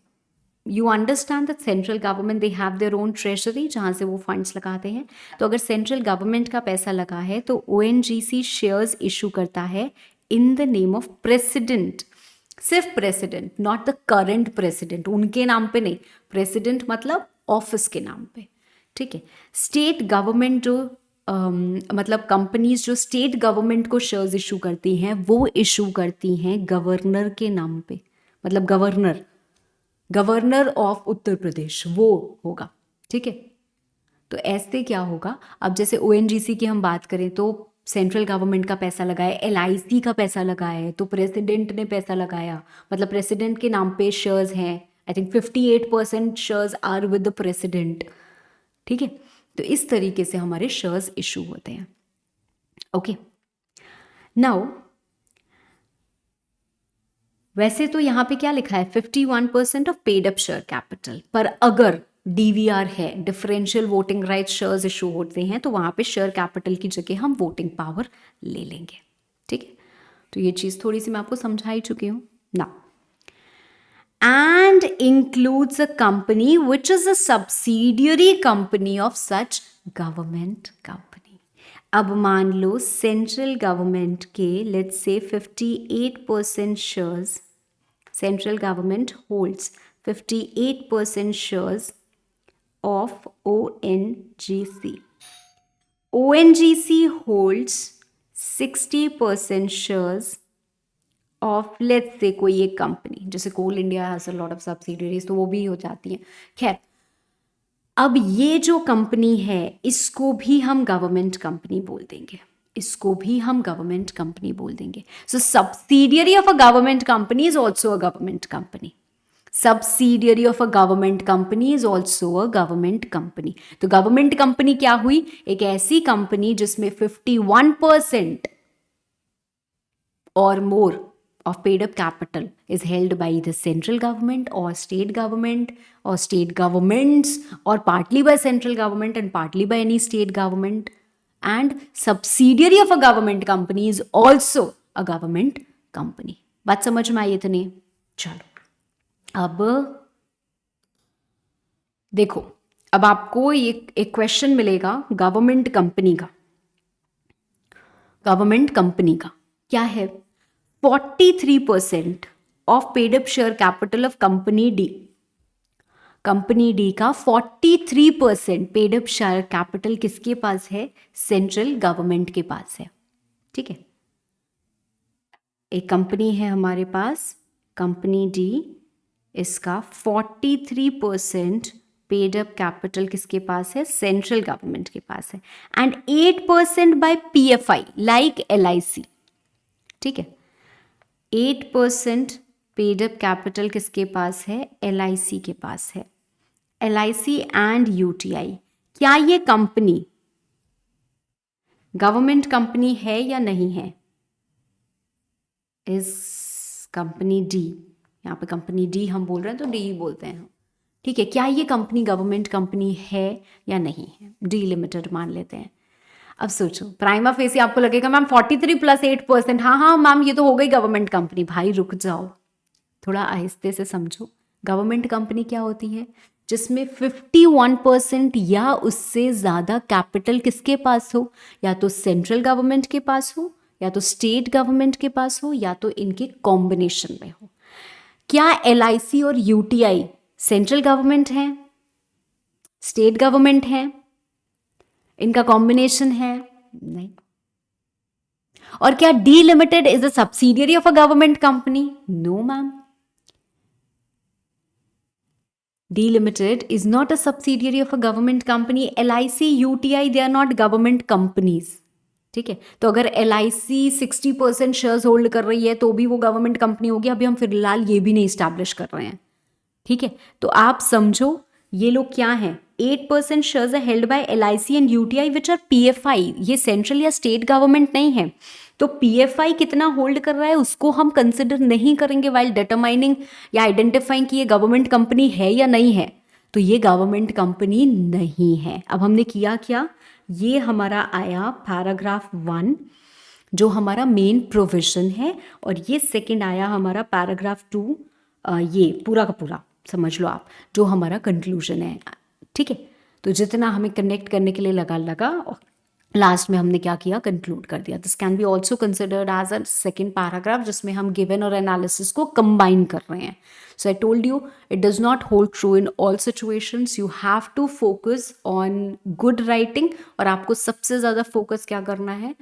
you understand that central government they have their own treasury जहाँ से वो फंड्स लगाते हैं. तो अगर सेंट्रल गवर्नमेंट का पैसा लगा है तो ONGC शेयर्स इशू करता है in the name of president. सिर्फ president, not the current president, उनके नाम पे नहीं. प्रेसिडेंट मतलब ऑफिस के नाम पे. ठीक है. स्टेट गवर्नमेंट जो मतलब कंपनीज जो स्टेट गवर्नमेंट को शेयर्स इशू करती हैं वो इशू करती हैं गवर्नर के नाम पे. मतलब गवर्नर ऑफ उत्तर प्रदेश वो होगा. ठीक है. तो ऐसे क्या होगा, अब जैसे ONGC की हम बात करें तो सेंट्रल गवर्नमेंट का पैसा लगाया, LIC का पैसा लगाया है, तो प्रेसिडेंट ने पैसा लगाया, मतलब प्रेसिडेंट के नाम पे शेयर्स हैं. I think 58% shares are with the president. ठीक है. तो इस तरीके से हमारे शेयर्स इशू होते हैं. ओके. नाउ वैसे तो यहाँ पे क्या लिखा है, 51% of paid up share capital, पर अगर DVR है, differential voting right shares issue होते हैं, तो वहाँ पे शेयर कैपिटल की जगह हम वोटिंग पावर ले लेंगे. ठीक है. तो ये चीज़ थोड़ी सी मैं आपको समझा ही चुकी हूँ ना. And includes a company which is a subsidiary company of such government company. अब मान लो सेंट्रल गवर्नमेंट के let's say 58% shares, central government holds 58% shares of ONGC. ONGC holds 60% shares of let's say कोई एक कंपनी, जैसे Coal India has a lot of subsidiaries, तो वो भी हो जाती हैं. खैर, अब ये जो कंपनी है इसको भी हम गवर्नमेंट कंपनी बोल देंगे, इसको भी हम गवर्नमेंट कंपनी बोल देंगे. So subsidiary of a government company is also a government company. Subsidiary of a government company is also a government company. तो गवर्नमेंट कंपनी क्या हुई, एक ऐसी कंपनी जिसमें 51% और मोर of paid up capital is held by the central government or state government or state governments or partly by central government and partly by any state government, and subsidiary of a government company is also a government company. बात समझ में आई इतनी? चलो अब देखो, अब आपको एक क्वेश्चन मिलेगा गवर्नमेंट कंपनी का. गवर्नमेंट कंपनी का क्या है, 43% of paid up share capital of company D. Company D का 43% पेड अप शेयर कैपिटल किसके पास है, सेंट्रल गवर्नमेंट के पास है. ठीक है. एक कंपनी है हमारे पास, कंपनी डी, इसका 43% पेड अप कैपिटल किसके पास है, सेंट्रल गवर्नमेंट के पास है. And 8% by PFI like LIC. ठीक है. 8% पेड अप कैपिटल किसके पास है, LIC के पास है. LIC एंड UTI, क्या ये कंपनी गवर्नमेंट कंपनी है या नहीं है? इस कंपनी डी, यहाँ पे कंपनी डी हम बोल रहे हैं तो डी ही बोलते हैं. ठीक है. क्या ये कंपनी गवर्नमेंट कंपनी है या नहीं है? डी लिमिटेड मान लेते हैं. अब सोचो, प्राइमा फेसी आपको लगेगा मैम 43 + 8%, हाँ मैम ये तो हो गई गवर्नमेंट कंपनी. भाई रुक जाओ, थोड़ा आहिस्ते से समझो. गवर्नमेंट कंपनी क्या होती है, जिसमें 51% या उससे ज़्यादा कैपिटल किसके पास हो, या तो सेंट्रल गवर्नमेंट के पास हो, या तो स्टेट गवर्नमेंट के पास हो, या तो इनके कॉम्बिनेशन में हो. क्या LIC और UTI सेंट्रल गवर्नमेंट है, स्टेट गवर्नमेंट है, इनका कॉम्बिनेशन है? नहीं. और क्या D limited is a subsidiary of a government company? No ma'am. D limited is not a subsidiary of a government company. LIC, UTI they are not government companies. ठीक है. तो अगर LIC 60% शेयर्स होल्ड कर रही है तो भी वो गवर्नमेंट कंपनी होगी. अभी हम फिलहाल ये भी नहीं स्टैब्लिश कर रहे हैं. ठीक है. तो आप समझो ये लोग क्या हैं, 8% shares are held by LIC and UTI which are PFI। ये सेंट्रल या स्टेट गवर्नमेंट नहीं है, तो PFI कितना होल्ड कर रहा है उसको हम कंसिडर नहीं करेंगे वाइल डिटरमाइनिंग या आइडेंटिफाइंग कि ये गवर्नमेंट कंपनी है या नहीं है। तो ये गवर्नमेंट कंपनी नहीं है। अब हमने किया क्या, ये हमारा आया पैराग्राफ 1 जो हमारा मेन प्रोविजन है, और ये सेकंड आया हमारा पैराग्राफ 2, ये पूरा का पूरा समझ लो आप, जो हमारा कंक्लूजन है। ठीक है, तो जितना हमें कनेक्ट करने के लिए लगा और लास्ट में हमने क्या किया, कंक्लूड कर दिया। This can be also considered as a second paragraph जिसमें हम गिवन और एनालिसिस को कंबाइन कर रहे हैं। So I told you it does not hold true in all situations, you have to focus on good writing, और आपको सबसे ज़्यादा फोकस क्या करना है,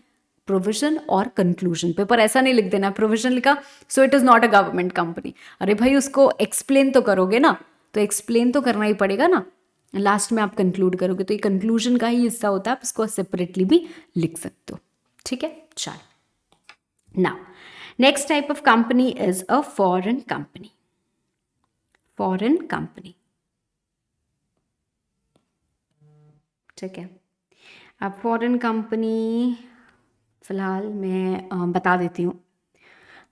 प्रोविजन और कंक्लूजन। पेपर ऐसा नहीं लिख देना प्रोविजन लिखा so it is not a government company. अरे भाई उसको एक्सप्लेन तो करोगे ना, तो एक्सप्लेन तो करना ही पड़ेगा ना, लास्ट में आप कंक्लूड करोगे, तो ये कंक्लूजन का ही हिस्सा होता है, आप इसको सेपरेटली भी लिख सकते हो। ठीक है, चलो now next type of company is a foreign company. Foreign company, ठीक है। अब फॉरेन कंपनी फिलहाल मैं बता देती हूँ।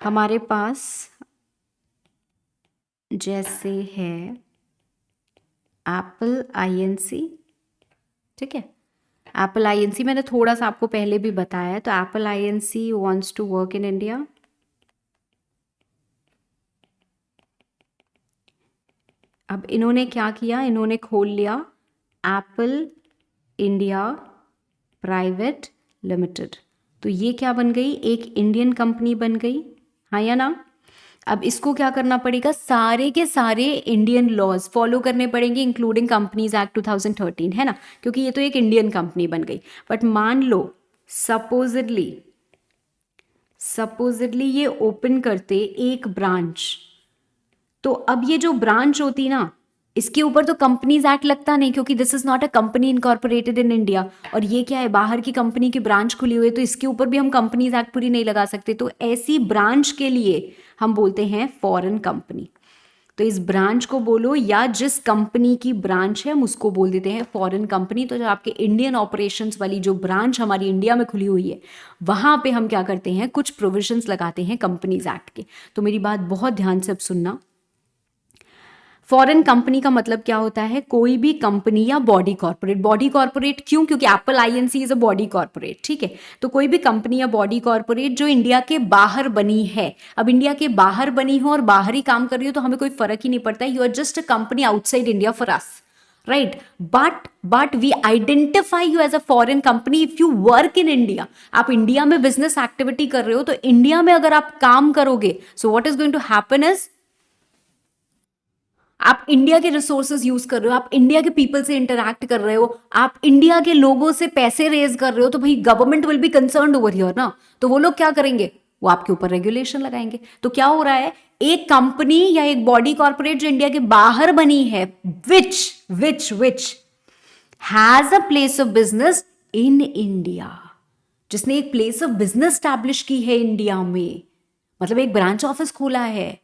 हमारे पास जैसे है एप्पल INC, ठीक है। एप्पल INC मैंने थोड़ा सा आपको पहले भी बताया है, तो Apple INC wants to work in India. अब इन्होंने क्या किया, इन्होंने खोल लिया एप्पल इंडिया प्राइवेट लिमिटेड। तो ये क्या बन गई, एक इंडियन कंपनी बन गई, हाँ या ना। अब इसको क्या करना पड़ेगा, सारे के सारे इंडियन लॉज फॉलो करने पड़ेंगे इंक्लूडिंग कंपनीज एक्ट 2013, है ना, क्योंकि ये तो एक इंडियन कंपनी बन गई। बट मान लो सपोजिडली ये ओपन करते एक ब्रांच, तो अब ये जो ब्रांच होती ना, इसके ऊपर तो कंपनीज एक्ट लगता नहीं, क्योंकि this is not a company incorporated in India, और ये क्या है, बाहर की कंपनी की ब्रांच खुली हुई है, तो इसके ऊपर भी हम कंपनीज एक्ट पूरी नहीं लगा सकते। तो ऐसी ब्रांच के लिए हम बोलते हैं फॉरेन कंपनी। तो इस ब्रांच को बोलो, या जिस कंपनी की ब्रांच है हम उसको बोल देते हैं फॉरेन कंपनी। तो जो आपके इंडियन ऑपरेशंस वाली जो ब्रांच हमारी इंडिया में खुली हुई है, वहां पे हम क्या करते हैं, कुछ प्रोविजंस लगाते हैं कंपनीज एक्ट के। तो मेरी बात बहुत ध्यान से अब सुनना। फॉरेन कंपनी का मतलब क्या होता है, कोई भी कंपनी या बॉडी कॉर्पोरेट। बॉडी कॉर्पोरेट क्यों, क्योंकि Apple INC is a body corporate, ठीक है। तो कोई भी कंपनी या बॉडी कॉर्पोरेट जो इंडिया के बाहर बनी है। अब इंडिया के बाहर बनी हो और बाहर ही काम कर रही हो तो हमें कोई फर्क ही नहीं पड़ता, you are just a company outside India for us, right. But we identify you as a foreign company if you work in India. आप इंडिया में बिजनेस एक्टिविटी कर रहे हो, तो इंडिया में अगर आप काम करोगे, so what is going to happen is, आप इंडिया के रिसोर्सेज यूज कर रहे हो, आप इंडिया के पीपल से इंटरैक्ट कर रहे हो, आप इंडिया के लोगों से पैसे रेज कर रहे हो, तो भाई government will be concerned over here ना। तो वो लोग क्या करेंगे, वो आपके ऊपर रेगुलेशन लगाएंगे। तो क्या हो रहा है, एक कंपनी या एक बॉडी कॉर्पोरेट जो इंडिया के बाहर बनी है, which has a place of business in India, जिसने एक प्लेस ऑफ बिजनेस स्टैब्लिश की है इंडिया में, मतलब एक ब्रांच ऑफिस खोला है,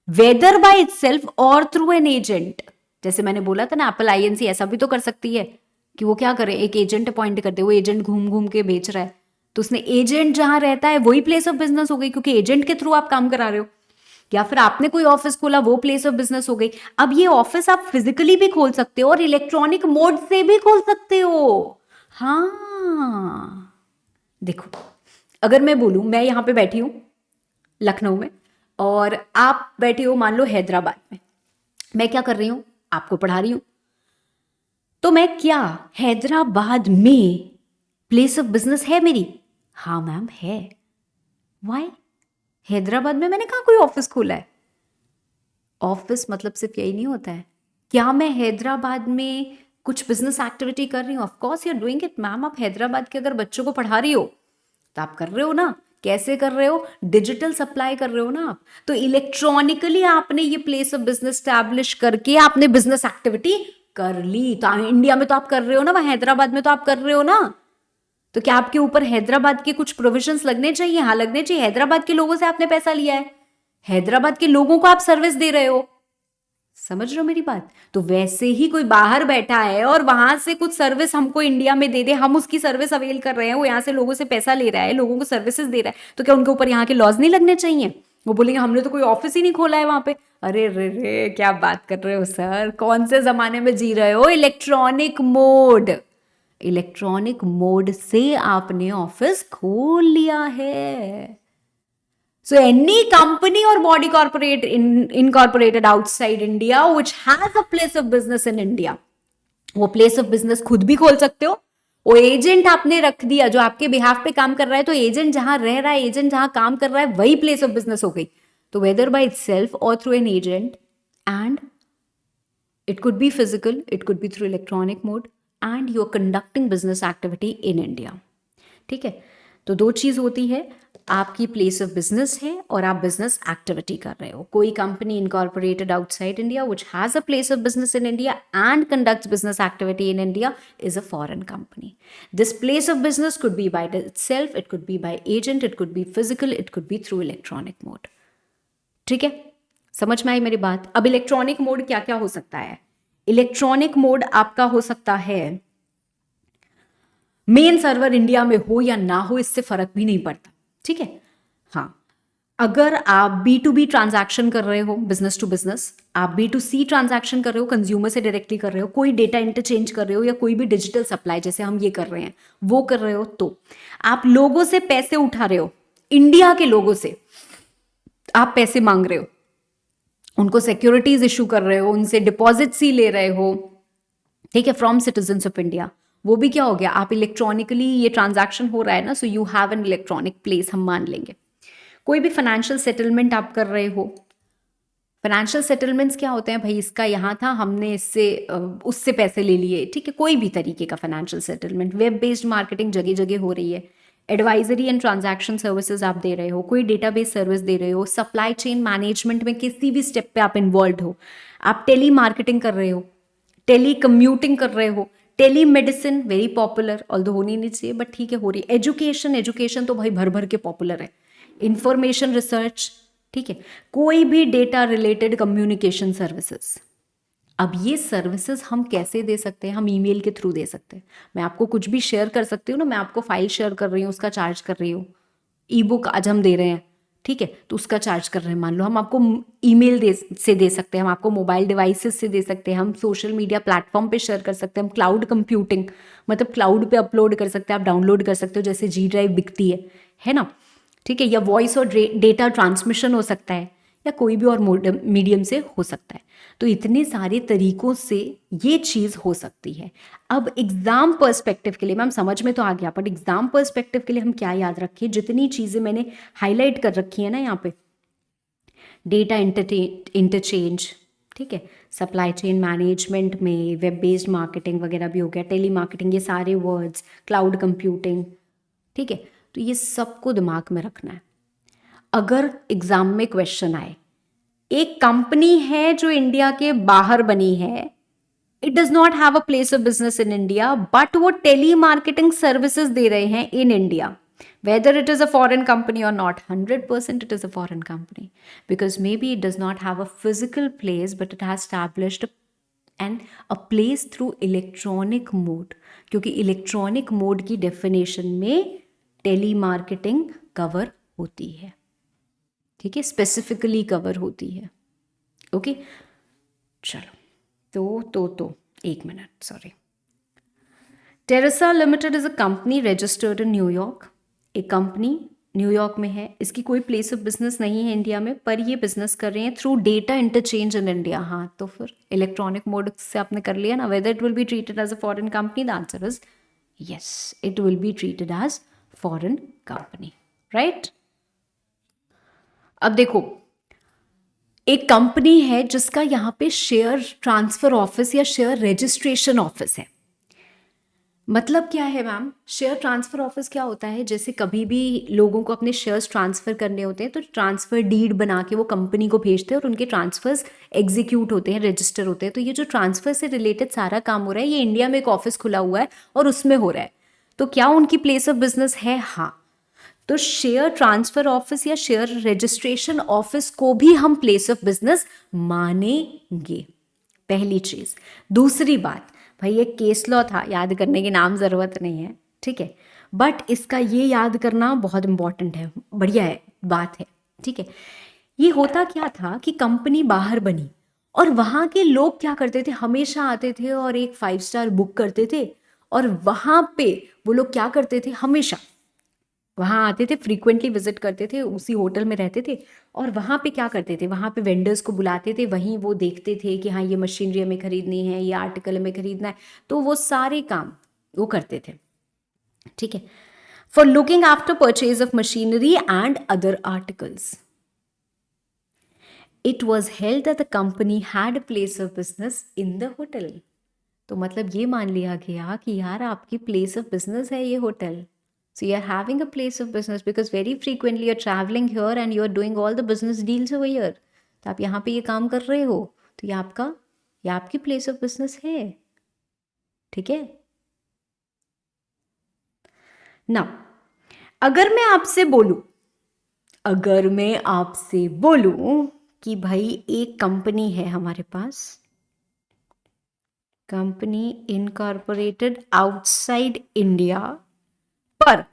वेदर बाय इटसेल्फ और थ्रू एन एजेंट। जैसे मैंने बोला था ना, एप्पल INC ऐसा भी तो कर सकती है कि वो क्या करे, एक एजेंट अपॉइंट करते, वो एजेंट घूम घूम के बेच रहा है, तो उसने एजेंट जहां रहता है वही प्लेस ऑफ बिजनेस हो गई, क्योंकि एजेंट के थ्रू आप काम करा रहे हो। या फिर आपने कोई ऑफिस खोला, वो प्लेस ऑफ बिजनेस हो गई। अब ये ऑफिस आप फिजिकली भी खोल सकते हो और इलेक्ट्रॉनिक मोड से भी खोल सकते हो। हाँ देखो, अगर मैं बोलूं, मैं यहां पे बैठी हूं लखनऊ में और आप बैठे हो मान लो हैदराबाद में, मैं क्या कर रही हूं, आपको पढ़ा रही हूं, तो मैं क्या हैदराबाद में प्लेस ऑफ बिजनेस है मेरी, हाँ मैम है। वाई, हैदराबाद में मैंने कहा कोई ऑफिस खोला है। ऑफिस मतलब सिर्फ यही नहीं होता है, क्या मैं हैदराबाद में कुछ बिजनेस एक्टिविटी कर रही हूँ, of course you are doing it ma'am. आप हैदराबाद के अगर बच्चों को पढ़ा रही हो तो आप कर रहे हो ना, कैसे कर रहे हो, डिजिटल सप्लाई कर रहे हो ना आप, तो इलेक्ट्रॉनिकली आपने ये प्लेस ऑफ बिजनेस स्टैब्लिश करके आपने बिजनेस एक्टिविटी कर ली। तो इंडिया में तो आप कर रहे हो ना, वहां हैदराबाद में तो आप कर रहे हो ना। तो क्या आपके ऊपर हैदराबाद के कुछ प्रोविजंस लगने चाहिए, हाँ लगने चाहिए। हैदराबाद के लोगों से आपने पैसा लिया है, हैदराबाद के लोगों को आप सर्विस दे रहे हो, समझ रहे हो मेरी बात? तो वैसे ही कोई बाहर बैठा है और वहां से कुछ सर्विस हमको इंडिया में दे दे, हम उसकी सर्विस अवेल कर रहे हैं, वो यहाँ से लोगों से पैसा ले रहा है, लोगों को सर्विसेज दे रहा है, तो क्या उनके ऊपर यहाँ के लॉज नहीं लगने चाहिए? वो बोलेंगे हमने तो कोई ऑफिस ही नहीं खोला है वहां पे। अरे रे रे, क्या बात कर रहे हो सर, कौन से जमाने में जी रहे हो? इलेक्ट्रॉनिक मोड, इलेक्ट्रॉनिक मोड से आपने ऑफिस खोल लिया है। So any company or body corporate incorporated outside India which has a place of business in India, वो प्लेस ऑफ बिजनेस खुद भी खोल सकते हो। वो एजेंट आपने रख दिया जो आपके बिहाफ पे काम कर रहा है, तो एजेंट जहां रह रहा है, एजेंट जहां काम कर रहा है, वही प्लेस ऑफ बिजनेस हो गई। तो वेदर बाय इटसेल्फ और through an agent, and it could be physical, it could be through electronic mode, and you are conducting business activity in India. ठीक है, तो दो चीज होती है, आपकी प्लेस ऑफ बिजनेस है और आप बिजनेस एक्टिविटी कर रहे हो। कोई company incorporated outside India which has a place of business in India and conducts business activity in India is a foreign company. This place of business could be by itself, it could B by agent, it could be physical, it could be through electronic mode. ठीक है, समझ में आई मेरी बात? अब electronic mode क्या क्या हो सकता है? इलेक्ट्रॉनिक मोड आपका हो सकता है, मेन सर्वर इंडिया में हो या ना हो इससे फर्क भी नहीं पड़ता। ठीक है, हाँ, अगर आप B2B ट्रांजैक्शन कर रहे हो, बिजनेस टू बिजनेस, आप B2C ट्रांजैक्शन कर रहे हो, कंज्यूमर से डायरेक्टली कर रहे हो, कोई डेटा इंटरचेंज कर रहे हो, या कोई भी डिजिटल सप्लाई जैसे हम ये कर रहे हैं वो कर रहे हो, तो आप लोगों से पैसे उठा रहे हो, इंडिया के लोगों से आप पैसे मांग रहे हो, उनको सिक्योरिटीज इशू कर रहे हो, उनसे डिपॉजिट्स ही ले रहे हो, ठीक है, फ्रॉम सिटीजन्स ऑफ इंडिया। वो भी क्या हो गया, आप इलेक्ट्रॉनिकली ये ट्रांजैक्शन हो रहा है ना, so you have an electronic place, हम मान लेंगे। कोई भी फाइनेंशियल सेटलमेंट आप कर रहे हो, फाइनेंशियल सेटलमेंट्स क्या होते हैं भाई, इसका यहाँ था, हमने इससे उससे पैसे ले लिए, ठीक है, कोई भी तरीके का financial settlement. Web based marketing जगह जगह हो रही है, एडवाइजरी एंड ट्रांजैक्शन सर्विसेज आप दे रहे हो, कोई डेटाबेस सर्विस दे रहे हो, सप्लाई चेन मैनेजमेंट में किसी भी स्टेप पे आप इन्वॉल्व हो, आप टेली मार्केटिंग कर रहे हो, टेली कम्यूटिंग कर रहे हो, telemedicine very popular, although होनी नहीं चाहिए बट ठीक है हो रही है, एजुकेशन तो भाई भर भर के पॉपुलर है, इंफॉर्मेशन रिसर्च, ठीक है, कोई भी डेटा रिलेटेड कम्युनिकेशन सर्विसेज। अब ये सर्विसेज हम कैसे दे सकते हैं? हम ईमेल के थ्रू दे सकते हैं। मैं आपको कुछ भी शेयर कर सकती हूँ ना, मैं आपको फाइल शेयर कर रही हूँ, उसका चार्ज कर रही हूँ, ई बुक आज हम दे रहे हैं, ठीक है, तो उसका चार्ज कर रहे हैं। मान लो हम आपको ईमेल से दे सकते हैं, हम आपको मोबाइल डिवाइसेस से दे सकते हैं, हम सोशल मीडिया प्लेटफॉर्म पे शेयर कर सकते हैं, हम क्लाउड कंप्यूटिंग मतलब क्लाउड पे अपलोड कर सकते हैं, आप डाउनलोड कर सकते हो, जैसे जी ड्राइव बिकती है ना, ठीक है, या वॉइस और डेटा ट्रांसमिशन हो सकता है, या कोई भी और मीडियम से हो सकता है। तो इतने सारे तरीकों से ये चीज़ हो सकती है। अब एग्जाम पर्सपेक्टिव के लिए, मैम समझ में तो आ गया, बट एग्जाम पर्सपेक्टिव के लिए हम क्या याद रखें? जितनी चीज़ें मैंने हाईलाइट कर रखी है ना यहाँ पे, डेटा इंटरचेंज, ठीक है, सप्लाई चेन मैनेजमेंट में वेब बेस्ड मार्केटिंग वगैरह भी हो गया, टेली मार्केटिंग, ये सारे वर्ड्स, क्लाउड कंप्यूटिंग, ठीक है, तो ये सबको दिमाग में रखना है। अगर एग्जाम में क्वेश्चन आए, एक कंपनी है जो इंडिया के बाहर बनी है, it does not have a place of business in India, but वो टेली मार्केटिंग सर्विसेज दे रहे हैं in India, whether it is a foreign company or not, 100% it is a foreign company, because maybe it does not have a physical place but it has established a place through electronic mode, क्योंकि electronic mode की definition में tele marketing cover होती है, ठीक है, specifically cover होती है। Okay, चलो तो एक minute, sorry. Teresa limited is a company registered in New York. एक कंपनी न्यूयॉर्क में है, इसकी कोई प्लेस ऑफ बिजनेस नहीं है इंडिया में, पर ये बिजनेस कर रहे हैं through data interchange in India. हाँ, तो फिर इलेक्ट्रॉनिक मोड से आपने कर लिया ना, whether it will be treated as a foreign company, the answer is yes, it will be treated as foreign company, right. अब देखो, एक कंपनी है जिसका यहाँ पे शेयर ट्रांसफर ऑफिस या शेयर रजिस्ट्रेशन ऑफिस है। मतलब क्या है मैम? शेयर ट्रांसफर ऑफिस क्या होता है? जैसे कभी भी लोगों को अपने शेयर्स ट्रांसफर करने होते हैं तो ट्रांसफर डीड बना के वो कंपनी को भेजते हैं और उनके ट्रांसफर्स एग्जीक्यूट होते हैं, रजिस्टर होते हैं। तो ये जो ट्रांसफर से रिलेटेड सारा काम हो रहा है, ये इंडिया में एक ऑफिस खुला हुआ है और उसमें हो रहा है। तो क्या उनकी प्लेस ऑफ बिजनेस है? हाँ। तो शेयर ट्रांसफर ऑफिस या शेयर रजिस्ट्रेशन ऑफिस को भी हम प्लेस ऑफ बिजनेस मानेंगे, पहली चीज। दूसरी बात, भाई ये केस लॉ था, याद करने की नाम जरूरत नहीं है, ठीक है, बट इसका ये याद करना बहुत इंपॉर्टेंट है, बढ़िया है, बात है, ठीक है। ये होता क्या था कि कंपनी बाहर बनी और वहां के लोग क्या करते थे, हमेशा आते थे और एक 5 स्टार बुक करते थे, और वहां पे वो लोग क्या करते थे, हमेशा वहां आते थे, फ्रीक्वेंटली विजिट करते थे, उसी होटल में रहते थे, और वहां पे क्या करते थे, वहां पे वेंडर्स को बुलाते थे, वहीं वो देखते थे कि हाँ ये मशीनरी हमें खरीदनी है, ये आर्टिकल हमें खरीदना है, तो वो सारे काम वो करते थे, ठीक है, for looking after purchase of machinery and other articles. It was held that the company had place of business in the hotel. तो मतलब ये मान लिया गया कि यार आपकी प्लेस ऑफ बिजनेस है ये hotel, so you're having a place of business because very frequently you're traveling here and you're doing all the business deals over here, तो आप यहाँ पे ये काम कर रहे हो, तो ये आपकी प्लेस ऑफ बिजनेस है, ठीक है ना। अगर मैं आपसे बोलूं कि भाई एक कंपनी है हमारे पास, कंपनी इनकॉर्पोरेटेड आउटसाइड इंडिया, पर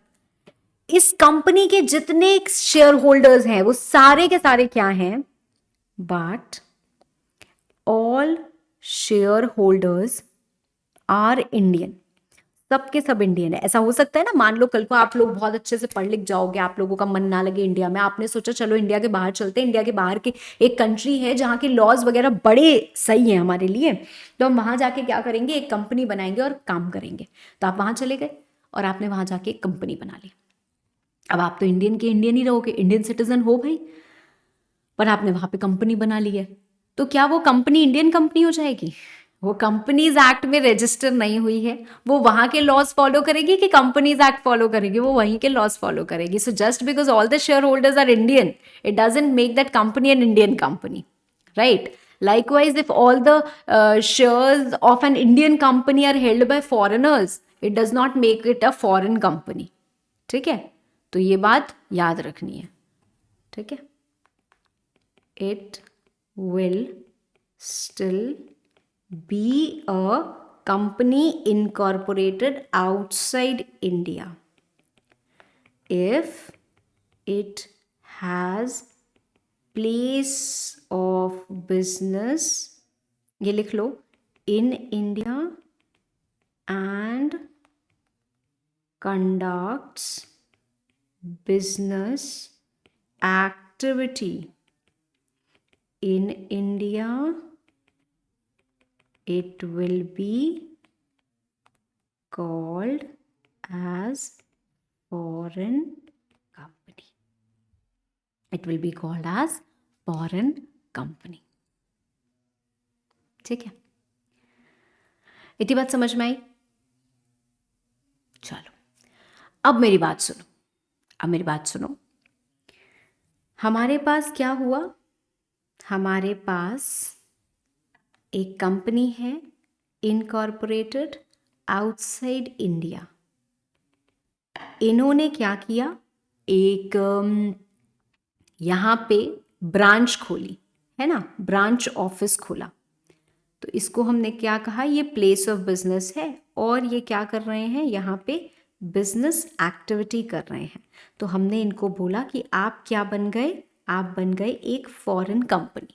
इस कंपनी के जितने शेयर होल्डर्स हैं वो सारे के सारे क्या हैं, but all shareholders are Indian, सबके सब इंडियन है। ऐसा हो सकता है ना, मान लो कल को आप लोग बहुत अच्छे से पढ़ लिख जाओगे, आप लोगों का मन ना लगे इंडिया में, आपने सोचा चलो इंडिया के बाहर चलते हैं, इंडिया के बाहर के एक कंट्री है जहाँ के लॉज वगैरह बड़े सही है हमारे लिए, तो हम वहां जाके क्या करेंगे, एक कंपनी बनाएंगे और काम करेंगे। तो आप वहां चले गए और आपने वहां जाके एक कंपनी बना ली। अब आप तो इंडियन के इंडियन ही रहोगे, इंडियन सिटीजन हो भाई, पर आपने वहां पे कंपनी बना ली है, तो क्या वो कंपनी इंडियन कंपनी हो जाएगी? वो कंपनीज एक्ट में रजिस्टर नहीं हुई है, वो वहां के लॉज फॉलो करेगी कि कंपनीज एक्ट फॉलो करेगी? वो वहीं के लॉज फॉलो करेगी। So just because all the shareholders are Indian, it doesn't make that company an Indian company, right? Likewise, if all the shares of an Indian company are held by foreigners, it does not make it a foreign company. ठीक है, तो ये बात याद रखनी है, ठीक है। It will still be a company incorporated outside India if it has place of business, ये लिख लो, in India and conducts business activity in India. It will be called as foreign company. It will be called as foreign company. ठीक है, इतनी बात समझ में आई? चलो अब मेरी बात सुनो, हमारे पास क्या हुआ, हमारे पास एक कंपनी है इनकॉर्पोरेटेड आउटसाइड इंडिया। इन्होंने क्या किया, एक यहाँ पे ब्रांच खोली है ना, ब्रांच ऑफिस खोला, तो इसको हमने क्या कहा, ये प्लेस ऑफ बिजनेस है, और ये क्या कर रहे हैं, यहाँ पे बिजनेस एक्टिविटी कर रहे हैं। तो हमने इनको बोला कि आप क्या बन गए, आप बन गए एक फॉरेन कंपनी,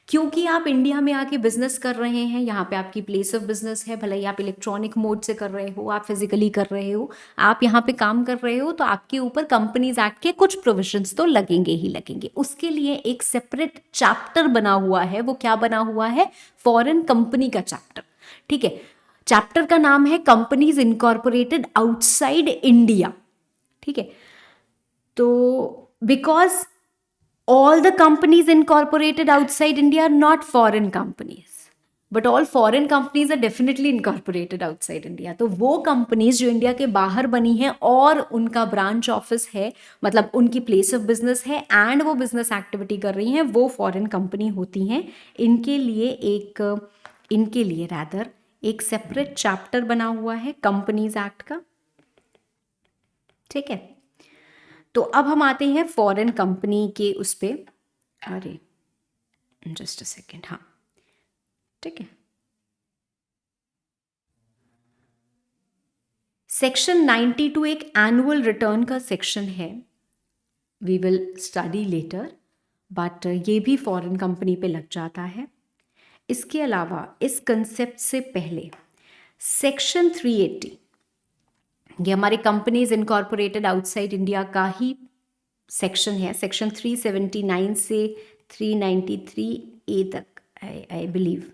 क्योंकि आप इंडिया में आके बिजनेस कर रहे हैं, यहाँ पे आपकी प्लेस ऑफ बिजनेस है, भले ही आप इलेक्ट्रॉनिक मोड से कर रहे हो, आप फिजिकली कर रहे हो, आप यहाँ पे काम कर रहे हो, तो आपके ऊपर कंपनीज एक्ट के कुछ प्रोविजंस तो लगेंगे ही लगेंगे। उसके लिए एक सेपरेट चैप्टर बना हुआ है, वो क्या बना हुआ है, फॉरेन कंपनी का चैप्टर, ठीक है। चैप्टर का नाम है कंपनीज इनकॉर्पोरेटेड आउटसाइड इंडिया, ठीक है। तो because all the companies incorporated outside India are not foreign companies, but all foreign companies are definitely incorporated outside India. तो वो कंपनीज जो इंडिया के बाहर बनी हैं और उनका ब्रांच ऑफिस है, मतलब उनकी प्लेस ऑफ बिजनेस है एंड वो बिजनेस एक्टिविटी कर रही हैं, वो फॉरेन कंपनी होती हैं। इनके लिए रैदर एक सेपरेट चैप्टर बना हुआ है कंपनीज एक्ट का, ठीक है। तो अब हम आते हैं फॉरेन कंपनी के उस पे, अरे जस्ट अ सेकेंड, हाँ ठीक है। सेक्शन 92 एक एनुअल रिटर्न का सेक्शन है, we will study later, but ये भी फॉरेन कंपनी पे लग जाता है। इसके अलावा इस कंसेप्ट से पहले सेक्शन 380, ये हमारे कंपनीज इनकॉर्पोरेटेड आउटसाइड इंडिया का ही सेक्शन है। सेक्शन 379 से 393A तक आई बिलीव,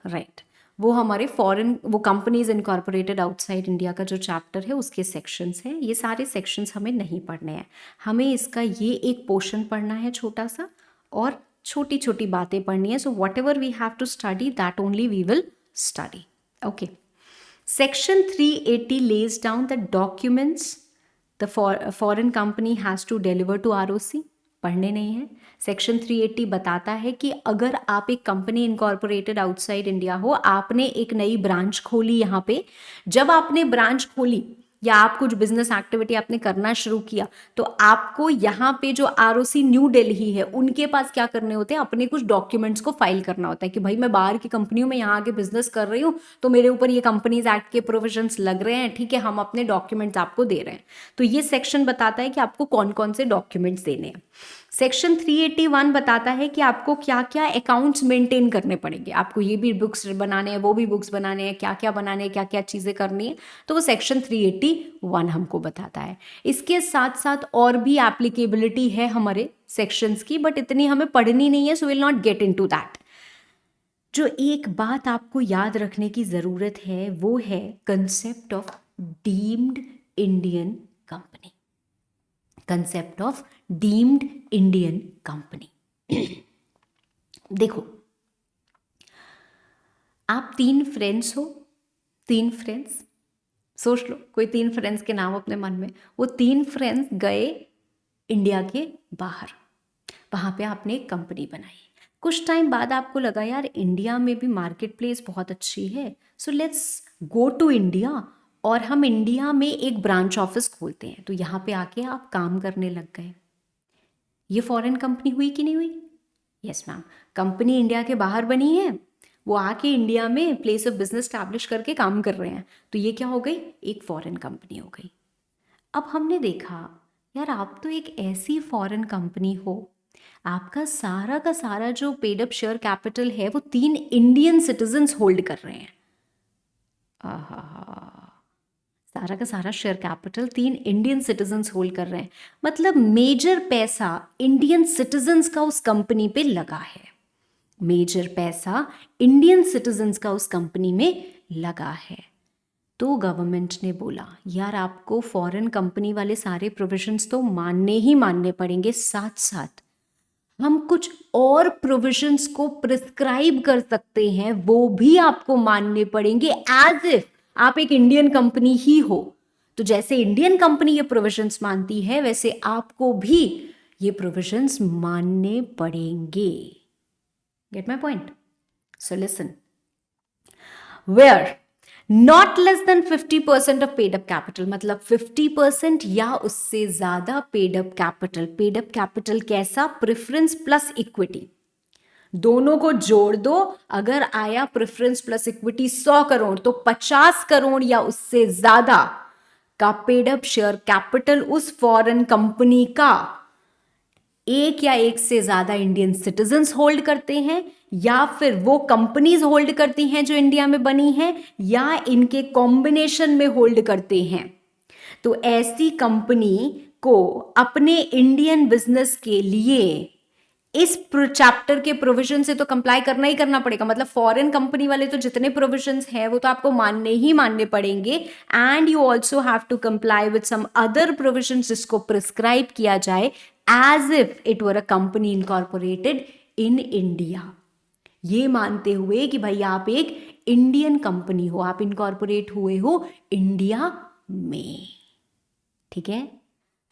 राइट, वो हमारे फॉरेन, वो कंपनीज इनकॉर्पोरेटेड आउटसाइड इंडिया का जो चैप्टर है उसके सेक्शंस हैं। ये सारे सेक्शंस हमें नहीं पढ़ने हैं, हमें इसका ये एक पोर्शन पढ़ना है छोटा सा, और छोटी छोटी बातें पढ़नी है। So whatever we have to study that only we will study, okay. Section 380 lays down the documents the foreign company has to deliver to ROC. पढ़ने नहीं है। सेक्शन 380 बताता है कि अगर आप एक कंपनी इनकॉर्पोरेटेड आउटसाइड इंडिया हो, आपने एक नई ब्रांच खोली यहाँ पे, जब आपने ब्रांच खोली या आप कुछ बिजनेस एक्टिविटी आपने करना शुरू किया, तो आपको यहाँ पे जो आरओसी न्यू दिल्ली है उनके पास क्या करने होते हैं, अपने कुछ डॉक्यूमेंट्स को फाइल करना होता है कि भाई मैं बाहर की कंपनियों में यहाँ आके बिजनेस कर रही हूँ, तो मेरे ऊपर ये कंपनीज एक्ट के प्रोविजंस लग रहे हैं, ठीक है, हम अपने डॉक्यूमेंट्स आपको दे रहे हैं। तो ये सेक्शन बताता है कि आपको कौन कौन से डॉक्यूमेंट्स देने हैं। सेक्शन 381 बताता है कि आपको क्या क्या अकाउंट्स मेंटेन करने पड़ेंगे, आपको ये भी बुक्स बनाने हैं, वो भी बुक्स बनाने हैं, क्या क्या बनाने हैं, क्या क्या चीज़ें करनी है, तो वो सेक्शन 381 हमको बताता है। इसके साथ साथ और भी एप्लीकेबिलिटी है हमारे सेक्शंस की, बट इतनी हमें पढ़नी नहीं है, so will not get into that. जो एक बात आपको याद रखने की ज़रूरत है वो है concept of deemed Indian company, concept of deemed Indian company. देखो, आप 3 फ्रेंड्स हो, 3 फ्रेंड्स, सोच लो कोई 3 फ्रेंड्स के नाम अपने मन में, वो 3 फ्रेंड्स गए इंडिया के बाहर, वहाँ पे आपने एक कंपनी बनाई। कुछ टाइम बाद आपको लगा यार इंडिया में भी मार्केट प्लेस बहुत अच्छी है, so let's go to India, और हम इंडिया में एक ब्रांच ऑफिस खोलते हैं। तो यहाँ पे आके आप काम करने लग गए। ये फॉरेन कंपनी हुई कि नहीं हुई? यस मैम, कंपनी इंडिया के बाहर बनी है, वो आके इंडिया में प्लेस ऑफ बिजनेस स्टैब्लिश करके काम कर रहे हैं, तो ये क्या हो गई, एक फॉरेन कंपनी हो गई। अब हमने देखा यार आप तो एक ऐसी फॉरेन कंपनी हो, आपका सारा का सारा जो पेड अप शेयर कैपिटल है वो 3 इंडियन सिटीजन्स होल्ड कर रहे हैं। सारा का सारा share capital 3 Indian citizens hold कर रहे हैं, मतलब मेजर पैसा इंडियन सिटीजन्स का उस कंपनी पे लगा है, मेजर पैसा इंडियन सिटीजन्स का उस कंपनी में लगा है। तो गवर्नमेंट ने बोला यार आपको फॉरेन कंपनी वाले सारे प्रोविजंस तो मानने ही मानने पड़ेंगे, साथ साथ हम कुछ और प्रोविजंस को प्रिस्क्राइब कर सकते हैं, वो भी आपको मानने पड़ेंगे, एज इफ आप एक इंडियन कंपनी ही हो। तो जैसे इंडियन कंपनी ये प्रोविजंस मानती है, वैसे आपको भी ये प्रोविजंस मानने पड़ेंगे। Get my point? So listen, where not less than 50% of paid up capital, मतलब 50% या उससे ज्यादा paid up capital. Paid up capital कैसा? प्रेफरेंस प्लस इक्विटी, दोनों को जोड़ दो, अगर आया प्रेफरेंस प्लस इक्विटी 100 करोड़, तो 50 करोड़ या उससे ज्यादा का पेड अप शेयर कैपिटल उस फॉरेन कंपनी का एक या एक से ज्यादा इंडियन सिटीजन्स होल्ड करते हैं, या फिर वो कंपनीज होल्ड करती हैं जो इंडिया में बनी हैं, या इनके कॉम्बिनेशन में होल्ड करते हैं। तो ऐसी कंपनी को अपने इंडियन बिजनेस के लिए इस चैप्टर के प्रोविजन से तो कंप्लाई करना ही करना पड़ेगा। मतलब फॉरेन कंपनी वाले तो जितने प्रोविजंस हैं वो तो आपको मानने ही मानने पड़ेंगे, and you also have to comply with some other provisions जिसको प्रिस्क्राइब किया जाए as if it were a company incorporated in India, ये मानते हुए कि भाई आप एक इंडियन कंपनी हो, आप इनकॉर्पोरेट हुए हो इंडिया में, ठीक है।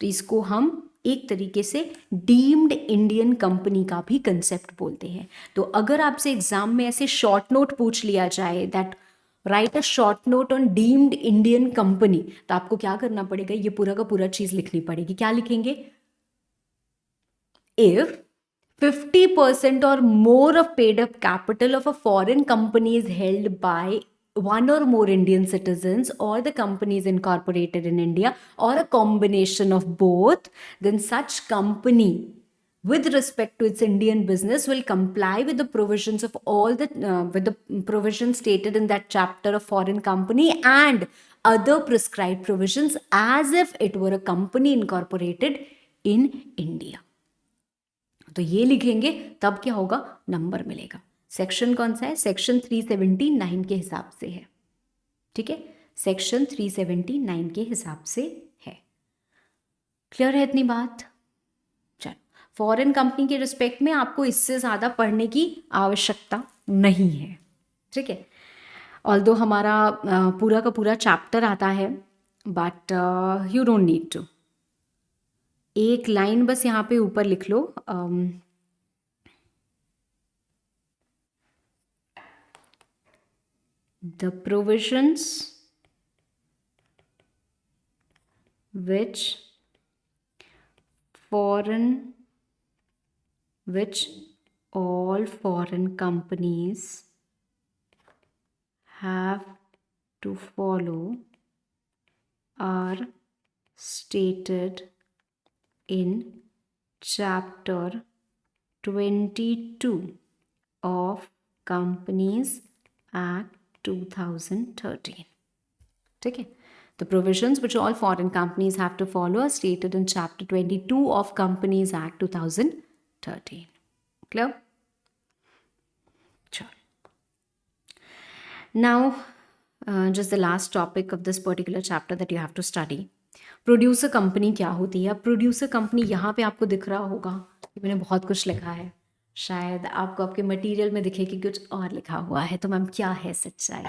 तो इसको हम एक तरीके से डीम्ड इंडियन कंपनी का भी कंसेप्ट बोलते हैं। तो अगर आपसे एग्जाम में ऐसे शॉर्ट नोट पूछ लिया जाए that right a short note on deemed Indian company. तो आपको क्या करना पड़ेगा, ये पूरा का पूरा चीज लिखनी पड़ेगी। क्या लिखेंगे? If 50% or more of paid up capital of a foreign company is held by one or more Indian citizens, or the company is incorporated in India, or a combination of both, then such company with respect to its Indian business will comply with the provisions of all the with the provisions stated in that chapter of foreign company and other prescribed provisions as if it were a company incorporated in India। तो ये लिखेंगे, तब क्या होगा, number मिलेगा। Section कौन सा है? सेक्शन 379 के हिसाब से है। ठीक है, सेक्शन 379 के हिसाब से है। क्लियर है इतनी बात? चलो, फॉरेन कंपनी के रिस्पेक्ट में आपको इससे ज़्यादा पढ़ने की आवश्यकता नहीं है। ठीक है, ऑल्दो हमारा पूरा का पूरा चैप्टर आता है, but you don't need to. एक लाइन बस यहाँ पे ऊपर लिख लो, the provisions which all foreign companies have to follow are stated in chapter 22 of Companies Act 2013। ठीक है, the provisions which all foreign companies have to follow are stated in chapter 22 of Companies Act 2013। clear? Sure. Now just the last topic of this particular chapter that you have to study, producer company क्या होती है। अब producer company यहाँ पे आपको दिख रहा होगा कि मैंने बहुत कुछ लिखा है, शायद आपको आपके मटेरियल में दिखे कि कुछ और लिखा हुआ है। तो मैम क्या है सच्चाई?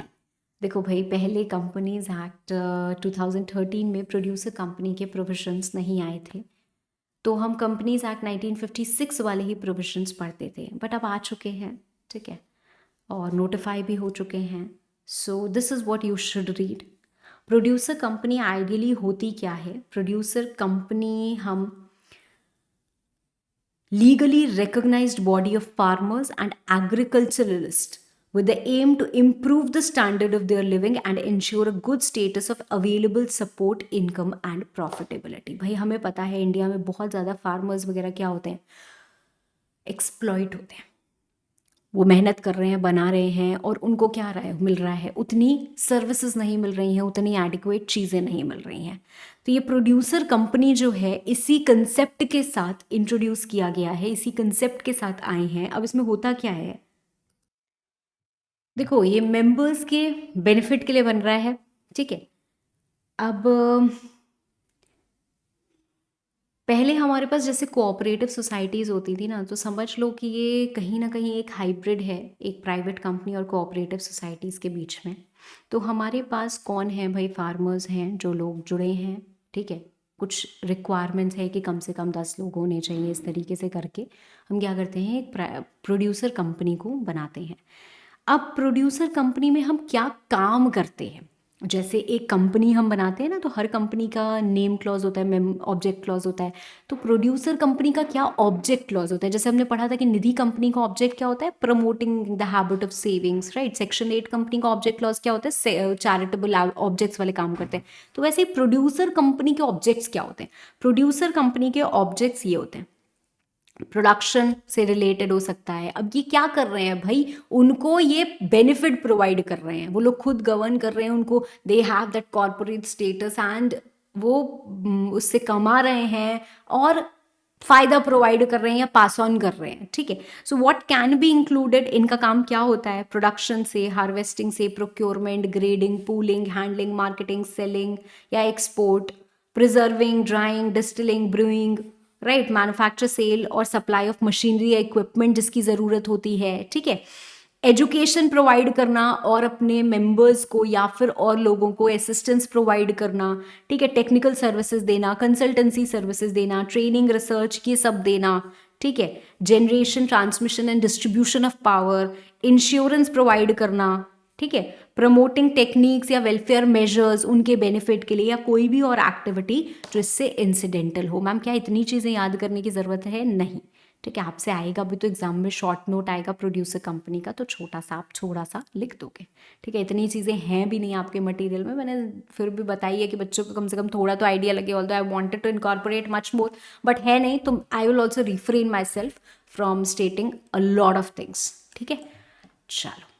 देखो भाई, पहले कंपनीज एक्ट 2013 में प्रोड्यूसर कंपनी के प्रोविजंस नहीं आए थे, तो हम कंपनीज एक्ट 1956 वाले ही प्रोविजंस पढ़ते थे, बट अब आ चुके हैं। ठीक है, और नोटिफाई भी हो चुके हैं। So this is what you should read. Producer company ideally होती क्या है? प्रोड्यूसर कंपनी हम legally recognized body of farmers and agriculturalists with the aim to improve the standard of their living and ensure a good status of available support, income and profitability। भाई हमें पता है India में बहुत ज़्यादा farmers वगैरह क्या होते हैं, एक्सप्लॉइट होते हैं। वो मेहनत कर रहे हैं, बना रहे हैं, और उनको क्या मिल रहा है, उतनी सर्विसेज नहीं मिल रही हैं, उतनी एडिक्वेट चीज़ें नहीं मिल रही हैं। तो ये प्रोड्यूसर कंपनी जो है इसी कंसेप्ट के साथ इंट्रोड्यूस किया गया है, इसी कंसेप्ट के साथ आए हैं। अब इसमें होता क्या है, देखो ये मेंबर्स के बेनिफिट के लिए बन रहा है। ठीक है, अब पहले हमारे पास जैसे कोऑपरेटिव सोसाइटीज़ होती थी ना, तो समझ लो कि ये कहीं ना कहीं एक हाइब्रिड है, एक प्राइवेट कंपनी और कोऑपरेटिव सोसाइटीज़ के बीच में। तो हमारे पास कौन है भाई, फार्मर्स हैं जो लोग जुड़े हैं। ठीक है, कुछ रिक्वायरमेंट्स है कि कम से कम 10 लोग होने चाहिए। इस तरीके से करके हम क्या करते हैं, एक प्रोड्यूसर कंपनी को बनाते हैं। अब प्रोड्यूसर कंपनी में हम क्या काम करते हैं, जैसे एक कंपनी हम बनाते हैं ना, तो हर कंपनी का नेम क्लॉज होता है, ऑब्जेक्ट क्लॉज होता है। तो प्रोड्यूसर कंपनी का क्या ऑब्जेक्ट क्लॉज होता है? जैसे हमने पढ़ा था कि निधि कंपनी का ऑब्जेक्ट क्या होता है, promoting the habit of savings, right. Section 8 company का ऑब्जेक्ट क्लॉज क्या होता है, चैरिटेबल ऑब्जेक्ट्स वाले काम करते हैं। तो वैसे ही प्रोड्यूसर कंपनी के ऑब्जेक्ट्स क्या होते हैं? प्रोड्यूसर कंपनी के ऑब्जेक्ट्स ये होते हैं, प्रोडक्शन से रिलेटेड हो सकता है। अब ये क्या कर रहे हैं भाई, उनको ये बेनिफिट प्रोवाइड कर रहे हैं, वो लोग खुद गवर्न कर रहे हैं, उनको they have that corporate status and वो उससे कमा रहे हैं और फायदा प्रोवाइड कर रहे हैं या पास ऑन कर रहे हैं। ठीक है, so what can be included, इनका काम क्या होता है, प्रोडक्शन से, हार्वेस्टिंग से, procurement, grading, pooling, handling, marketing, selling या export, preserving, drying, distilling, brewing, right, manufacture, sale और सप्लाई ऑफ मशीनरी या इक्विपमेंट जिसकी ज़रूरत होती है। ठीक है, एजुकेशन प्रोवाइड करना और अपने मेंबर्स को या फिर और लोगों को असिस्टेंस प्रोवाइड करना। ठीक है, टेक्निकल सर्विसेज देना, कंसल्टेंसी सर्विसेज देना, ट्रेनिंग, रिसर्च, ये सब देना। ठीक है, generation, transmission and distribution of power, insurance provide करना। ठीक है, प्रमोटिंग टेक्निक्स या वेलफेयर मेजर्स उनके बेनिफिट के लिए, या कोई भी और एक्टिविटी जो इससे इंसिडेंटल हो। मैम क्या इतनी चीज़ें याद करने की ज़रूरत है? नहीं। ठीक है, आपसे आएगा भी तो एग्जाम में शॉर्ट नोट आएगा प्रोड्यूसर कंपनी का, तो छोटा सा आप थोड़ा सा लिख दोगे। ठीक है, इतनी चीज़ें हैं भी नहीं आपके मटेरियल में, मैंने फिर भी बताई है कि बच्चों को कम से कम थोड़ा तो आइडिया लगे। Although I wanted to incorporate much more, but है नहीं, तो I will also refrain myself from stating a lot of things. ठीक है, चलो।